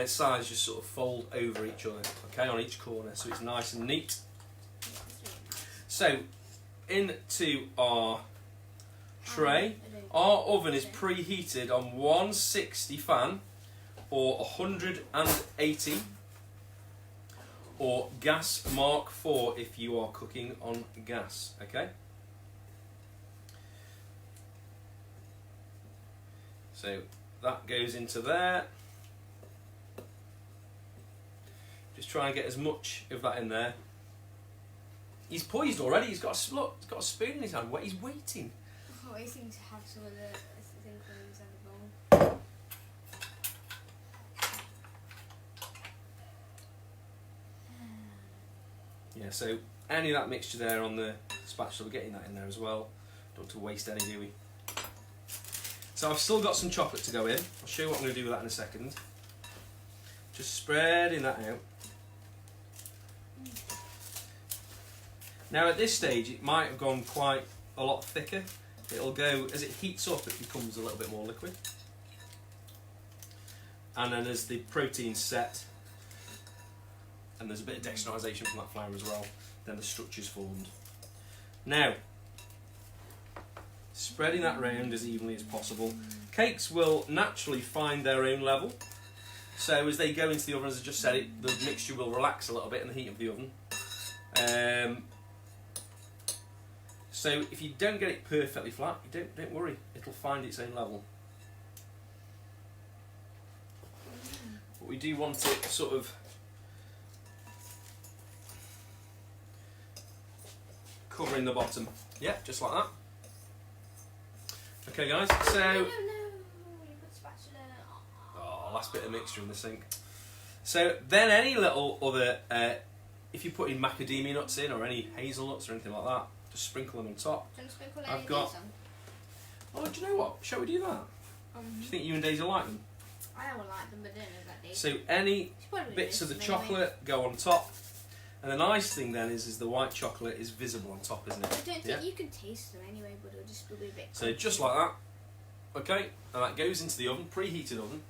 sides just sort of fold over each other, okay, on each corner, so it's nice and neat. So, into our tray, our oven is preheated on 160 fan, or 180, or gas Mark IV if you are cooking on gas, okay? So that goes into there. Just try and get as much of that in there. He's poised already. He's got a spoon in his hand. He's waiting. I'm waiting to have some of the things in the bowl. Yeah, so any of that mixture there on the spatula, we're getting that in there as well. Don't want to waste any, do we? So I've still got some chocolate to go in. I'll show you what I'm going to do with that in a second. Just spreading that out. Now at this stage it might have gone quite a lot thicker. It'll go, as it heats up, it becomes a little bit more liquid. And then as the protein's set, and there's a bit of dextrization from that flour as well, then the structure's formed. Now, spreading that round as evenly as possible. Cakes will naturally find their own level. So as they go into the oven, as I just said, the mixture will relax a little bit in the heat of the oven. So if you don't get it perfectly flat, don't worry, it'll find its own level. But we do want it sort of covering the bottom. Yeah, just like that. Okay guys, so... No, you put spatula. Oh, last bit of mixture in the sink. So then any little other, if you put in macadamia nuts in, or any hazelnuts or anything like that, just sprinkle them on top. Do you want to sprinkle any I've of got... these on? Oh, do you know what? Shall we do that? Do you think you and Daisy like them? I don't like them, but I don't know about these. So any bits of the chocolate go on top. And the nice thing then is the white chocolate is visible on top, isn't it? I don't think you can taste them anyway, but it'll just be a bit... So just like that. Okay, and that goes into the oven, preheated oven.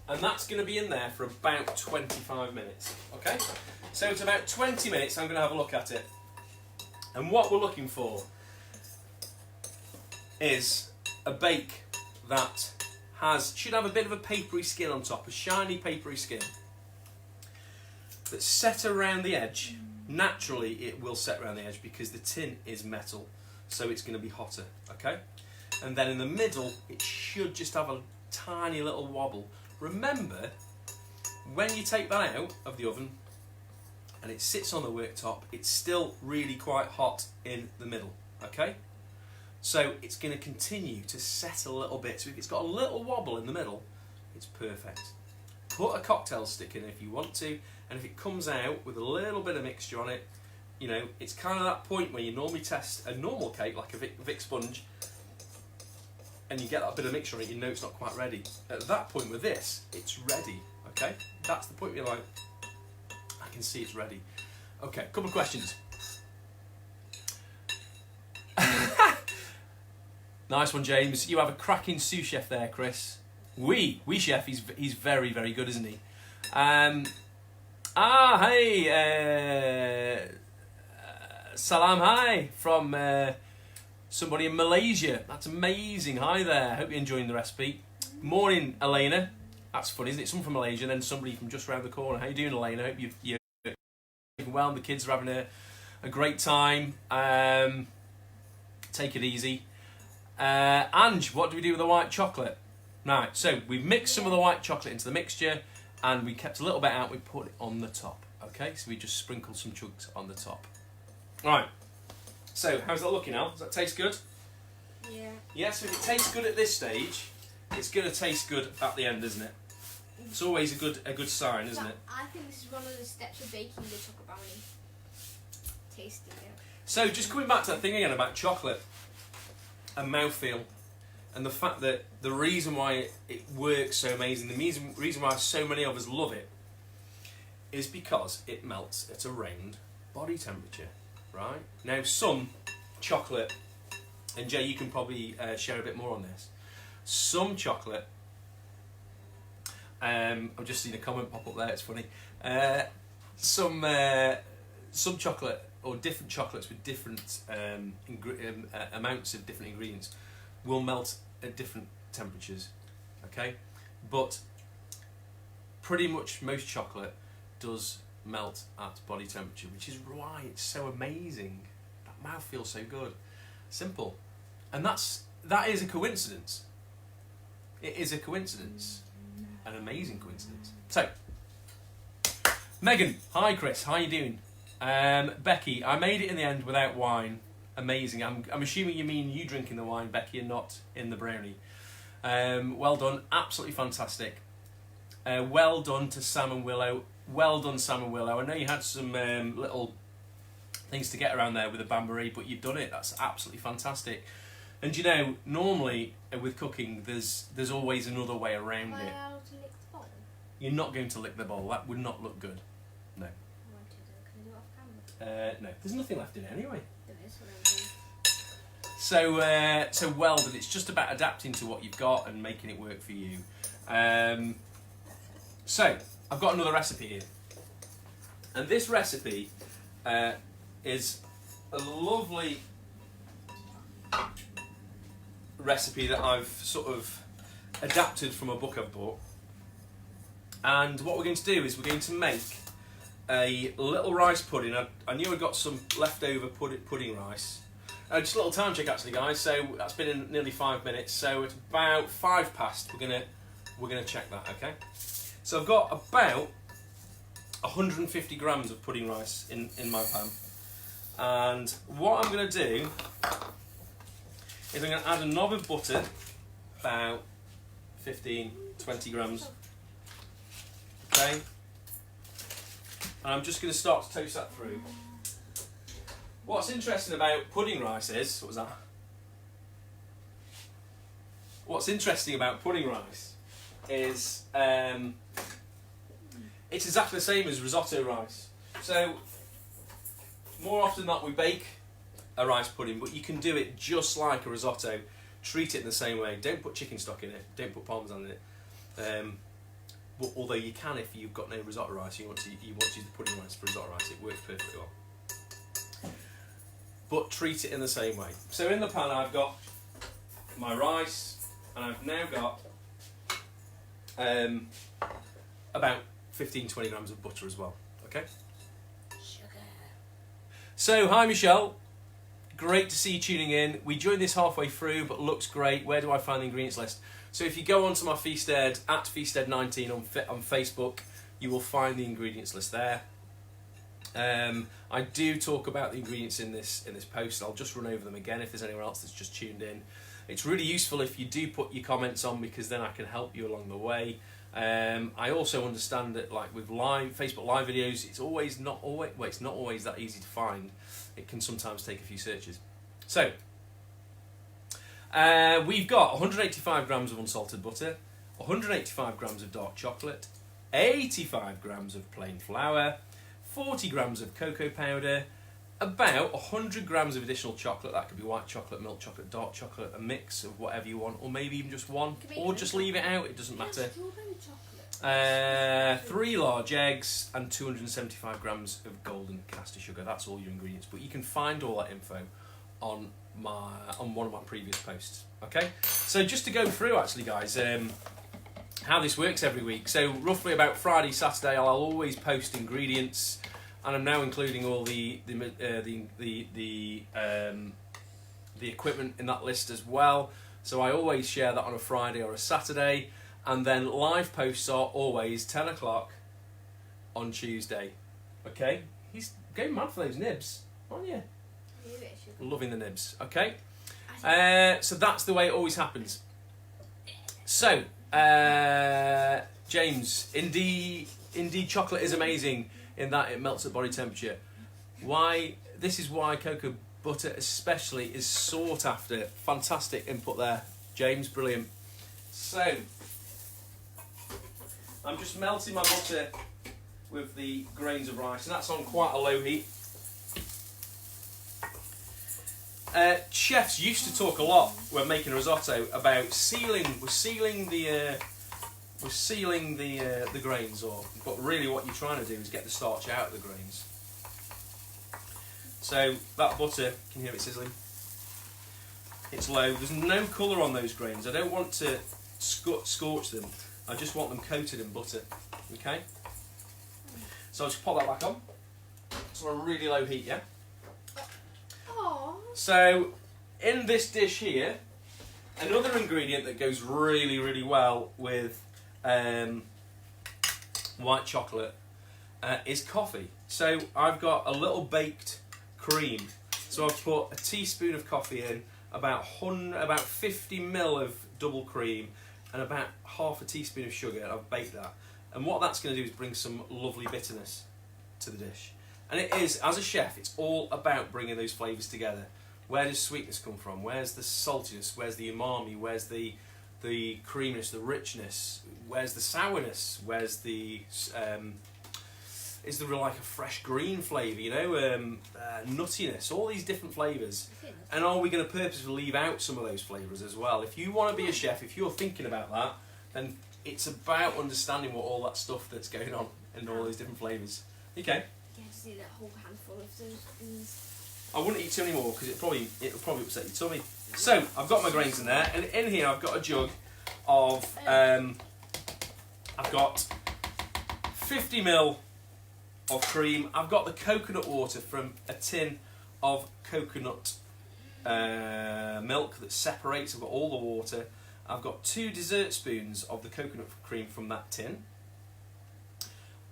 And that's going to be in there for about 25 minutes. Okay? So it's about 20 minutes, I'm going to have a look at it. And what we're looking for is a bake that should have a bit of a papery skin on top, a shiny papery skin that's set around the edge. Naturally it will set around the edge because the tin is metal, so it's going to be hotter, okay? And then in the middle it should just have a tiny little wobble. Remember, when you take that out of the oven and it sits on the worktop, it's still really quite hot in the middle, okay? So it's going to continue to set a little bit. So if it's got a little wobble in the middle, it's perfect. Put a cocktail stick in if you want to, and if it comes out with a little bit of mixture on it, you know, it's kind of that point where you normally test a normal cake, like a Vic sponge, and you get that bit of mixture on it, you know it's not quite ready. At that point with this, it's ready, okay? That's the point where you're like, I can see it's ready. Okay, couple of questions. Nice one, James. You have a cracking sous chef there, Chris. Oui, chef. He's very, very good, isn't he? Hey, salam hi from somebody in Malaysia. That's amazing. Hi there. Hope you're enjoying the recipe. Morning, Elena. That's funny, isn't it? Someone from Malaysia and then somebody from just around the corner. How you doing, Elena? Hope you're well. The kids are having a great time. Take it easy. Ange, what do we do with the white chocolate? Right, so we've mixed some of the white chocolate into the mixture and we kept a little bit out, we put it on the top. Okay, so we just sprinkled some chunks on the top. Alright, so how's that looking, Al? Does that taste good? Yeah. Yeah, so if it tastes good at this stage, it's going to taste good at the end, isn't it? It's always a good sign, isn't it? I think this is one of the steps of baking the chocolate brownie. Tasting it. So just coming back to that thing again about chocolate and mouthfeel, and the fact that the reason why it works so amazing, the reason why so many of us love it, is because it melts at around body temperature, right? Now some chocolate, and Jay, you can probably share a bit more on this. Some chocolate, I've just seen a comment pop up there, it's funny. Some chocolate, or different chocolates with different amounts of different ingredients, will melt at different temperatures, okay? But pretty much most chocolate does melt at body temperature, which is why it's so amazing. That mouth feels so good. Simple. And that is a coincidence. It is a coincidence. An amazing coincidence. So, Megan, hi Chris, how you doing? Becky, I made it in the end without wine. Amazing. I'm assuming you mean you drinking the wine, Becky, and not in the brownie. Well done. Absolutely fantastic. Well done to Sam and Willow. Well done, Sam and Willow. I know you had some little things to get around there with the bain-marie, but you've done it. That's absolutely fantastic. And you know, normally with cooking, there's always another way around Am I it. allowed to lick the bowl? You're not going to lick the bowl. That would not look good. No. I want to, though. Can I do it off camera? No. There's nothing left in it anyway. There is, what I'm doing. So well done. It's just about adapting to what you've got and making it work for you. So I've got another recipe here, and this recipe is a lovely recipe that I've sort of adapted from a book I've bought. And what we're going to do is we're going to make a little rice pudding. I knew I got some leftover pudding rice. Just a little time check actually, guys. So that's been in nearly 5 minutes. So at about 5 past, we're gonna check that. Okay. So I've got about 150 grams of pudding rice in my pan. And what I'm gonna do is I'm gonna add a knob of butter, about 15, 20 grams. Okay. And I'm just gonna start to toast that through. What's interesting about pudding rice is, what was that? What's interesting about pudding rice is it's exactly the same as risotto rice. So more often than not we bake a rice pudding, but you can do it just like a risotto. Treat it in the same way. Don't put chicken stock in it. Don't put parmesan in it. But although you can if you've got no risotto rice, you want to use the pudding rice for risotto rice. It works perfectly well. But treat it in the same way. So in the pan I've got my rice, and I've now got about 15-20 grams of butter as well. Okay. Sugar. So hi Michelle, great to see you tuning in. We joined this halfway through, but looks great. Where do I find the ingredients list? So if you go onto my Feasted at Feasted19 on Facebook, you will find the ingredients list there. I do talk about the ingredients in this post. I'll just run over them again if there's anyone else that's just tuned in. It's really useful if you do put your comments on, because then I can help you along the way. I also understand that, like with Facebook live videos, it's not always that easy to find. It can sometimes take a few searches. So we've got 185 grams of unsalted butter, 185 grams of dark chocolate, 85 grams of plain flour, 40 grams of cocoa powder, about 100 grams of additional chocolate. That could be white chocolate, milk chocolate, dark chocolate, a mix of whatever you want, or maybe even just one, or just leave it out, it doesn't matter. 3 large eggs and 275 grams of golden caster sugar. That's all your ingredients, but you can find all that info on one of my previous posts. Okay, so just to go through actually, guys, how this works every week. So roughly about Friday, Saturday, I'll always post ingredients, and I'm now including all the equipment in that list as well. So I always share that on a Friday or a Saturday. And then live posts are always 10 o'clock on Tuesday. Okay? He's going mad for those nibs, aren't you? Loving the nibs. Okay? So that's the way it always happens. So, James, indeed chocolate is amazing in that it melts at body temperature. This is why cocoa butter especially is sought after. Fantastic input there, James, brilliant. So, I'm just melting my butter with the grains of rice, and that's on quite a low heat. Chefs used to talk a lot when making risotto about sealing the grains, but really what you're trying to do is get the starch out of the grains. So that butter, can you hear it sizzling? It's low. There's no colour on those grains. I don't want to scorch them. I just want them coated in butter. Okay? So I'll just pop that back on. It's on a really low heat, yeah? Aww. So in this dish here, another ingredient that goes really, really well with white chocolate is coffee. So I've got a little baked cream. So I've put a teaspoon of coffee in, about 50 ml of double cream, and about half a teaspoon of sugar, and I've baked that. And what that's going to do is bring some lovely bitterness to the dish. And it is, as a chef, it's all about bringing those flavours together. Where does sweetness come from? Where's the saltiness? Where's the umami? Where's the creaminess, the richness? Where's the sourness? Where's the is there like a fresh green flavour, you know, nuttiness, all these different flavours. And are we going to purposefully leave out some of those flavours as well? If you want to be a chef, if you're thinking about that, then it's about understanding what all that stuff that's going on and all those different flavours. Okay. Yeah, just need a whole handful of those things. I wouldn't eat too many more because it'll probably upset your tummy. So I've got my grains in there, and in here I've got a jug of I've got 50 ml of cream. I've got the coconut water from a tin of coconut milk that separates. I've got all the water. I've got 2 dessert spoons of the coconut cream from that tin,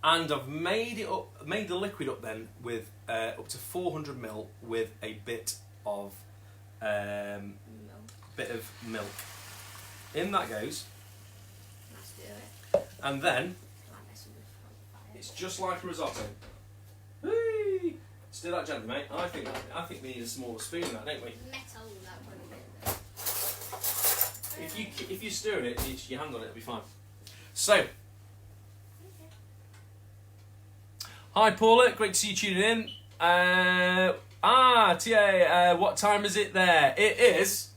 and I've made the liquid up then with up to 400 ml with a bit of milk. In that goes. Let's do it. And then it's just like a risotto. Whee! Let's do that gently, mate. I think we need a smaller spoon in that, don't we? Metal, that one a bit. If you stir it, your hand on it, it'll be fine. So, hi Paula, great to see you tuning in. TA, what time is it there? It is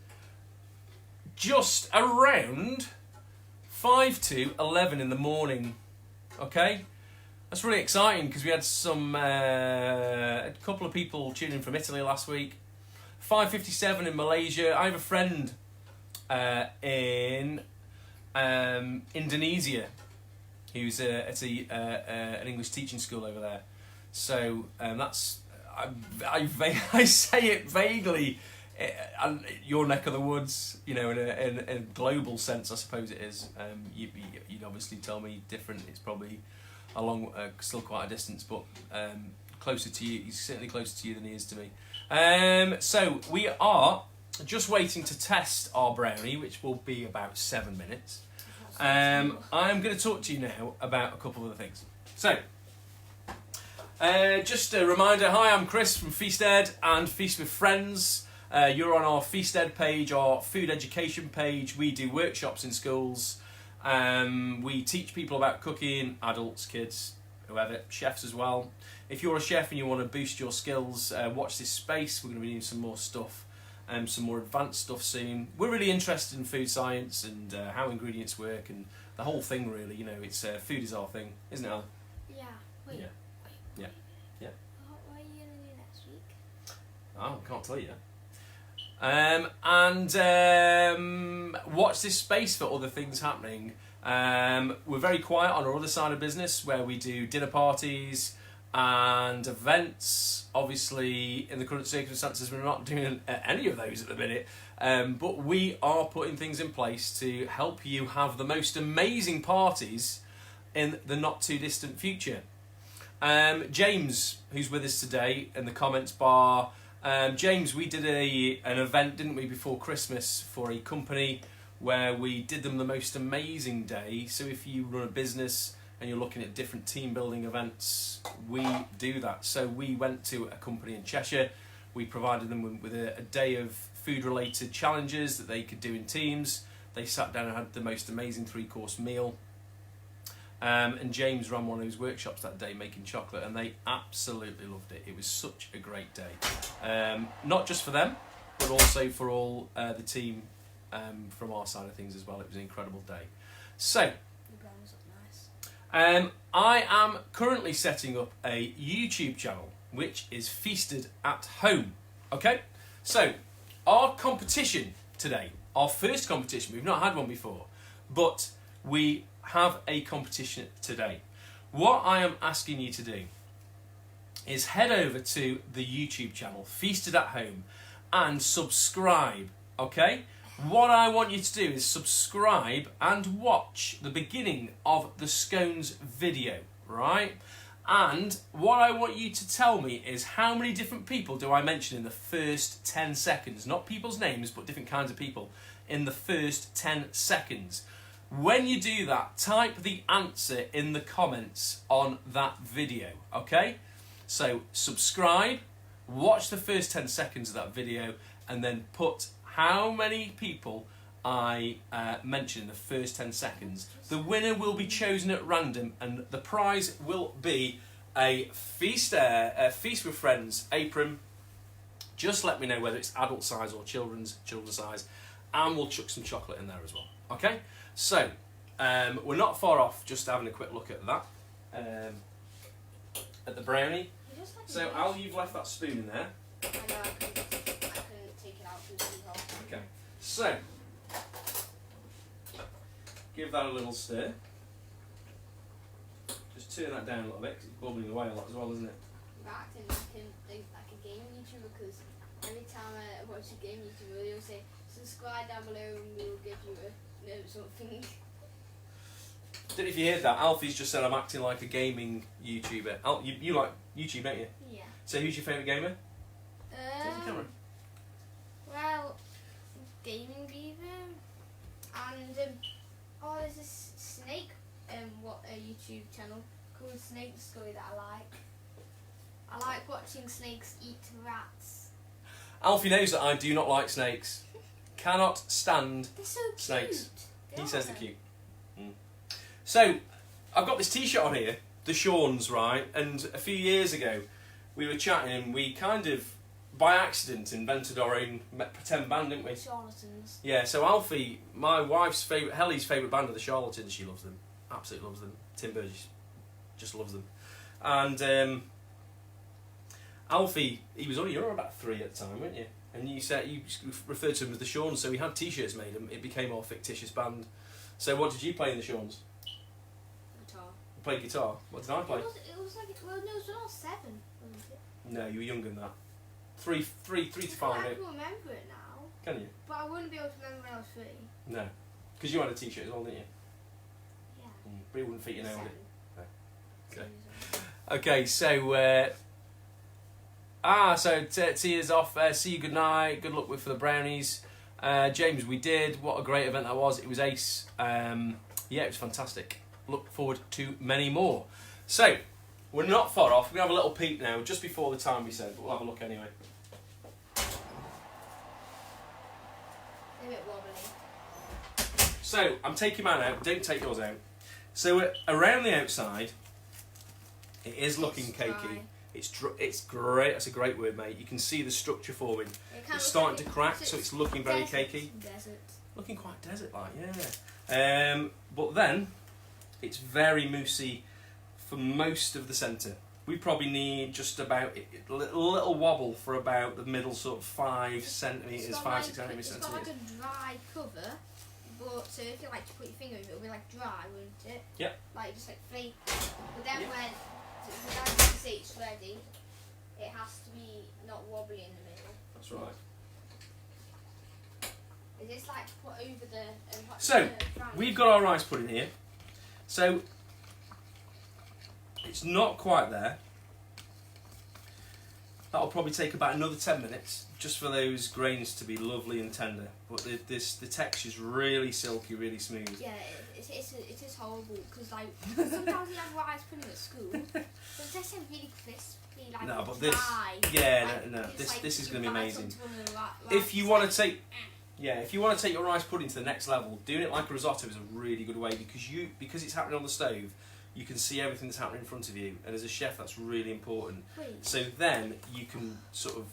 just around 5 to 11 in the morning. Okay, that's really exciting because we had a couple of people tuning in from Italy last week. 5:57 in Malaysia. I have a friend in Indonesia who's at an English teaching school over there. So that's I say it vaguely, and your neck of the woods, you know, in a global sense, I suppose it is. You'd obviously tell me different. It's probably still quite a distance, but closer to you. He's certainly closer to you than he is to me. So we are just waiting to test our brownie, which will be about 7 minutes. I'm going to talk to you now about a couple of other things. So, just a reminder, hi, I'm Chris from Feasted and Feast with Friends. You're on our Feasted page, our food education page. We do workshops in schools. We teach people about cooking, adults, kids, whoever, chefs as well. If you're a chef and you want to boost your skills, watch this space. We're going to be doing some more stuff, some more advanced stuff soon. We're really interested in food science and how ingredients work and the whole thing really. You know, it's food is our thing, isn't it, Al? Yeah. Wait. Yeah. Wait. Yeah. What are you gonna do next week? Oh, I can't tell you. Watch this space for other things happening. We're very quiet on our other side of business where we do dinner parties and events. Obviously, in the current circumstances, we're not doing any of those at the minute. But we are putting things in place to help you have the most amazing parties in the not too distant future. James, who's with us today in the comments bar. James, we did an event, didn't we, before Christmas for a company where we did them the most amazing day. So if you run a business and you're looking at different team building events, we do that. So we went to a company in Cheshire. We provided them with a day of food related challenges that they could do in teams. They sat down and had the most amazing 3-course meal. And James ran one of his workshops that day making chocolate, and they absolutely loved it. It was such a great day. Not just for them, but also for all the team from our side of things as well. It was an incredible day. So, The brownies look nice. I am currently setting up a YouTube channel, which is Feasted at Home. Okay? So, our competition today, our first competition, we've not had one before, but we have a competition today. What I am asking you to do is head over to the YouTube channel Feasted at Home and subscribe. Okay, what I want you to do is subscribe and watch the beginning of the scones video, right? And what I want you to tell me is how many different people do I mention in the first 10 seconds, not people's names but different kinds of people in the first 10 seconds. When you do that, type the answer in the comments on that video, okay? So subscribe, watch the first 10 seconds of that video, and then put how many people I mention in the first 10 seconds. The winner will be chosen at random, and the prize will be a Feast with Friends apron. Just let me know whether it's adult size or children's size, and we'll chuck some chocolate in there as well, okay? So, we're not far off just having a quick look at that, at the brownie. So, Al, you've left that spoon in there. I know, I couldn't take it out from the hole. Okay, so, give that a little stir. Just turn that down a little bit, because it's bubbling away a lot as well, isn't it? You're acting like a game YouTuber, because every time I watch a game YouTuber, they'll say, subscribe down below and we'll give you something. Don't know if you heard that. Alfie's just said I'm acting like a gaming YouTuber. Al, you like YouTube, don't you? Yeah. So who's your favourite gamer? Take the camera. Well, Gaming Beaver, and there's this snake, a YouTube channel called Snake Story that I like. I like watching snakes eat rats. Alfie knows that I do not like snakes. Cannot stand They're so cute. snakes. They He are. says they're cute. So, I've got this t-shirt on here, the Sean's, right? And a few years ago, we were chatting and we kind of, by accident, invented our own pretend band, didn't we? Charlatans. Yeah, so Alfie, my wife's favourite, Helly's favourite band are the Charlatans. She loves them. Absolutely loves them. Tim Burgess just loves them. And Alfie, he was only, you were about 3 at the time, weren't you? And you said you referred to them as the Seans, so we had t-shirts made and it became our fictitious band. So what did you play in the Seans? Guitar. You played guitar. What did I play? It was like, well, no, it was when I was 7, wasn't it? No, you were younger than that. Three to I 5. can remember it now, Can you? but I wouldn't be able to remember when I was 3. No, because you had a t-shirt as well, didn't you? Yeah. But it wouldn't fit you now, would 7. it? Okay, so tears off. See you. Good night. Good luck for the brownies, James. We did. What a great event that was. It was ace. Yeah, it was fantastic. Look forward to many more. So we're not far off. We have a little peek now, just before the time we said, but we'll have a look anyway. A bit wobbly. So I'm taking mine out. Don't take yours out. So around the outside, It is looking It's cakey. dry. It's great. That's a great word, mate. You can see the structure forming. It's starting to crack, so it's looking very cakey. Desert. Looking quite desert-like, yeah. But then, it's very moussey for most of the centre. We probably need just about a little wobble for about the middle sort of 5 centimetres, 5, 6 centimetres. It's got like a dry cover, but so if you like to put your finger in it, it'll be like dry, won't it? Yep. Like just like flake. But then Yep. when you say it's ready, it has to be not wobbly in the middle. That's right. Is this like put over the? So, we've got our rice pudding here. So, it's not quite there. That'll probably take about another 10 minutes, just for those grains to be lovely and tender. But the texture's really silky, really smooth. Yeah, it is horrible because like sometimes you have rice pudding at school, but it's just really crispy, like No, but dry. This is going to be amazing. If If you want to take your rice pudding to the next level, doing it like a risotto is a really good way because it's happening on the stove. You can see everything that's happening in front of you, and as a chef, that's really important. Wait. So then you can sort of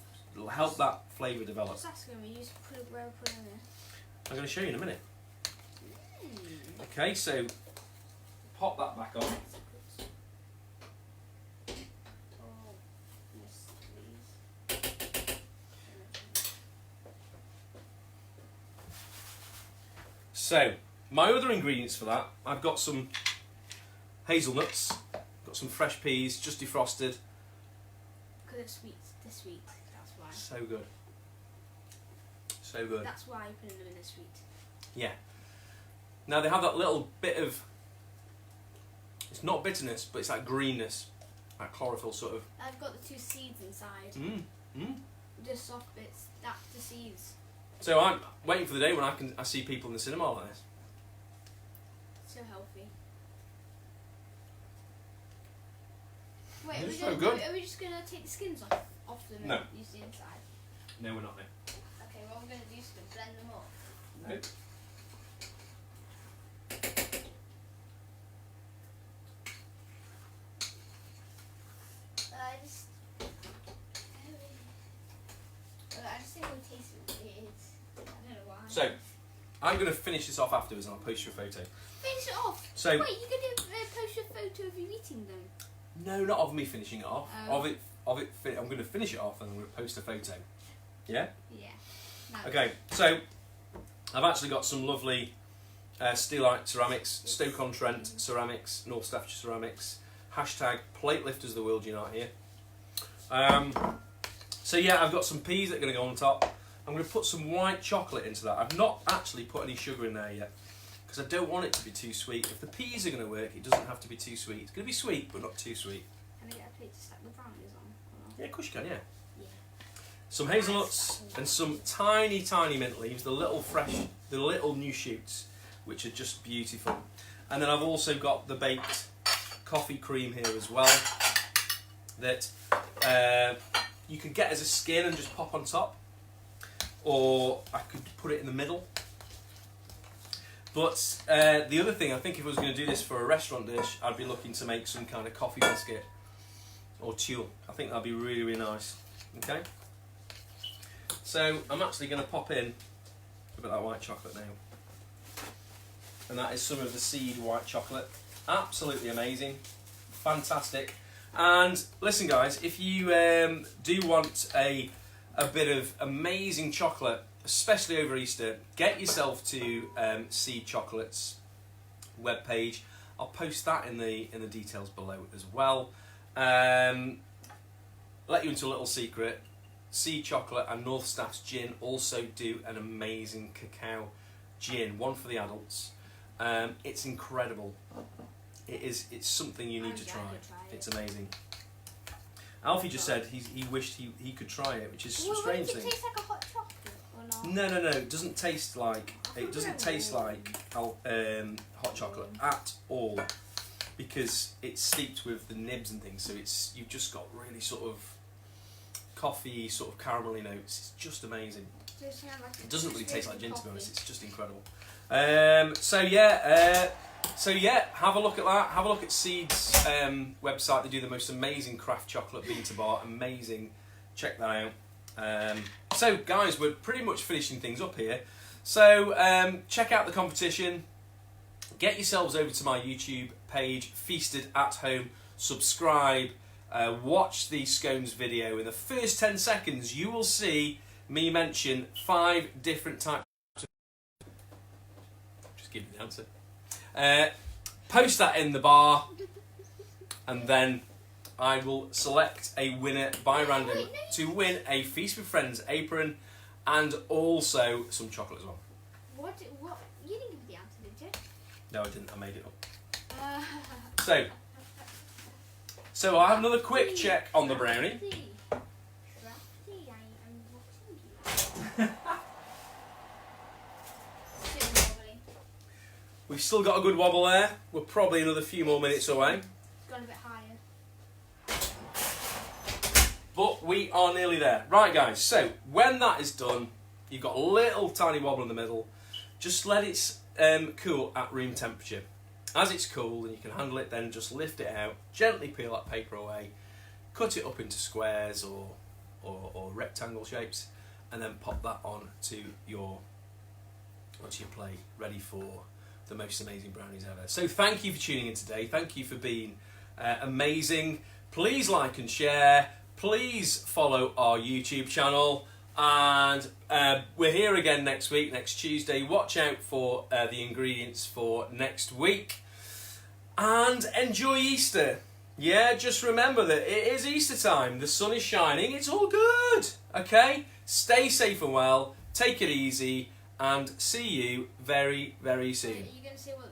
help that flavour develop. What's that going to be? You put a where put in there. I'm going to show you in a minute. Okay, so pop that back on. Oh, yes, please. So my other ingredients for that, I've got some hazelnuts, got some fresh peas, just defrosted. Because they're sweet, that's why. So good. So good. That's why you put them in the sweet. Yeah. Now they have that little bit of, it's not bitterness, but it's that greenness, that chlorophyll sort of. I've got the 2 seeds inside. Mm. The soft bits, that's the seeds. So I'm waiting for the day when I see people in the cinema like this. So healthy. Wait, It's so good. Are we just going to take the skins off them No. and use the inside? No, we're not there. Okay, what I'm going to do is blend them up. Nope. I just think it would taste weird. I don't know why. So I'm going to finish this off afterwards and I'll post you a photo. Finish it off. So Wait, you're going to post a photo of you eating them? no, not of me finishing it off. Oh. I'm going to finish it off and I'm going to post a photo. Yeah. Yeah. No. Okay. So I've actually got some lovely steelite ceramics, Stoke-on-Trent ceramics, North Staffordshire ceramics. Hashtag plate lifters of the world unite here. So yeah, I've got some peas that are going to go on top. I'm going to put some white chocolate into that. I've not actually put any sugar in there yet because I don't want it to be too sweet. If the peas are going to work, it doesn't have to be too sweet. It's going to be sweet, but not too sweet. Can I get a plate to stack the brownies on? Yeah, of course you can, yeah. Yeah. Some hazelnuts and some tiny, tiny mint leaves, the little new shoots, which are just beautiful. And then I've also got the baked coffee cream here as well, that you could get as a skin and just pop on top, or I could put it in the middle. But the other thing, I think if I was going to do this for a restaurant dish, I'd be looking to make some kind of coffee biscuit or tuile. I think that'd be really, really nice. Okay. So I'm actually going to pop in a bit of that white chocolate now. And that is some of the seed white chocolate. Absolutely amazing. Fantastic. And listen guys, if you do want a bit of amazing chocolate, especially over Easter, get yourself to Seed Chocolate's webpage. I'll post that in the details below as well. Let you into a little secret. Seed Chocolate and North Staff's gin also do an amazing cacao gin, one for the adults. It's incredible. It's something you need to try. It's amazing. Alfie just said he wished he could try it, which is a strange thing. Does it taste like a hot chocolate or not? No. It doesn't taste like hot chocolate at all, because it's steeped with the nibs and things. So you've just got really sort of coffee, sort of caramelly notes. It's just amazing. It doesn't really taste like gin, to be honest. It's just incredible. So yeah, So yeah, have a look at that. Have a look at Seed's website. They do the most amazing craft chocolate bean to bar. Amazing. Check that out. So guys, we're pretty much finishing things up here. So check out the competition. Get yourselves over to my YouTube page, Feasted at Home. Subscribe. Watch the scones video. In the first 10 seconds, you will see me mention 5 different types of... Just give me the answer. Post that in the bar, and then I will select a winner by random to win a Feast with Friends apron and also some chocolate as well. What? You didn't give the answer, did you? No, I didn't. I made it up. So I'll have another quick check on the brownie. Crafty, I'm watching you. We've still got a good wobble there. We're probably another few more minutes away. It's gone a bit higher. But we are nearly there. Right, guys, so when that is done, you've got a little tiny wobble in the middle. Just let it cool at room temperature. As it's cool and you can handle it, then just lift it out, gently peel that paper away, cut it up into squares or rectangle shapes, and then pop that onto your plate, ready for the most amazing brownies ever. So thank you for tuning in today. Thank you for being amazing. Please like and share. Please follow our YouTube channel. And we're here again next week, next Tuesday. Watch out for the ingredients for next week. And enjoy Easter. Yeah, just remember that it is Easter time. The sun is shining. It's all good. Okay? Stay safe and well. Take it easy. And see you very, very soon. Are you going to say what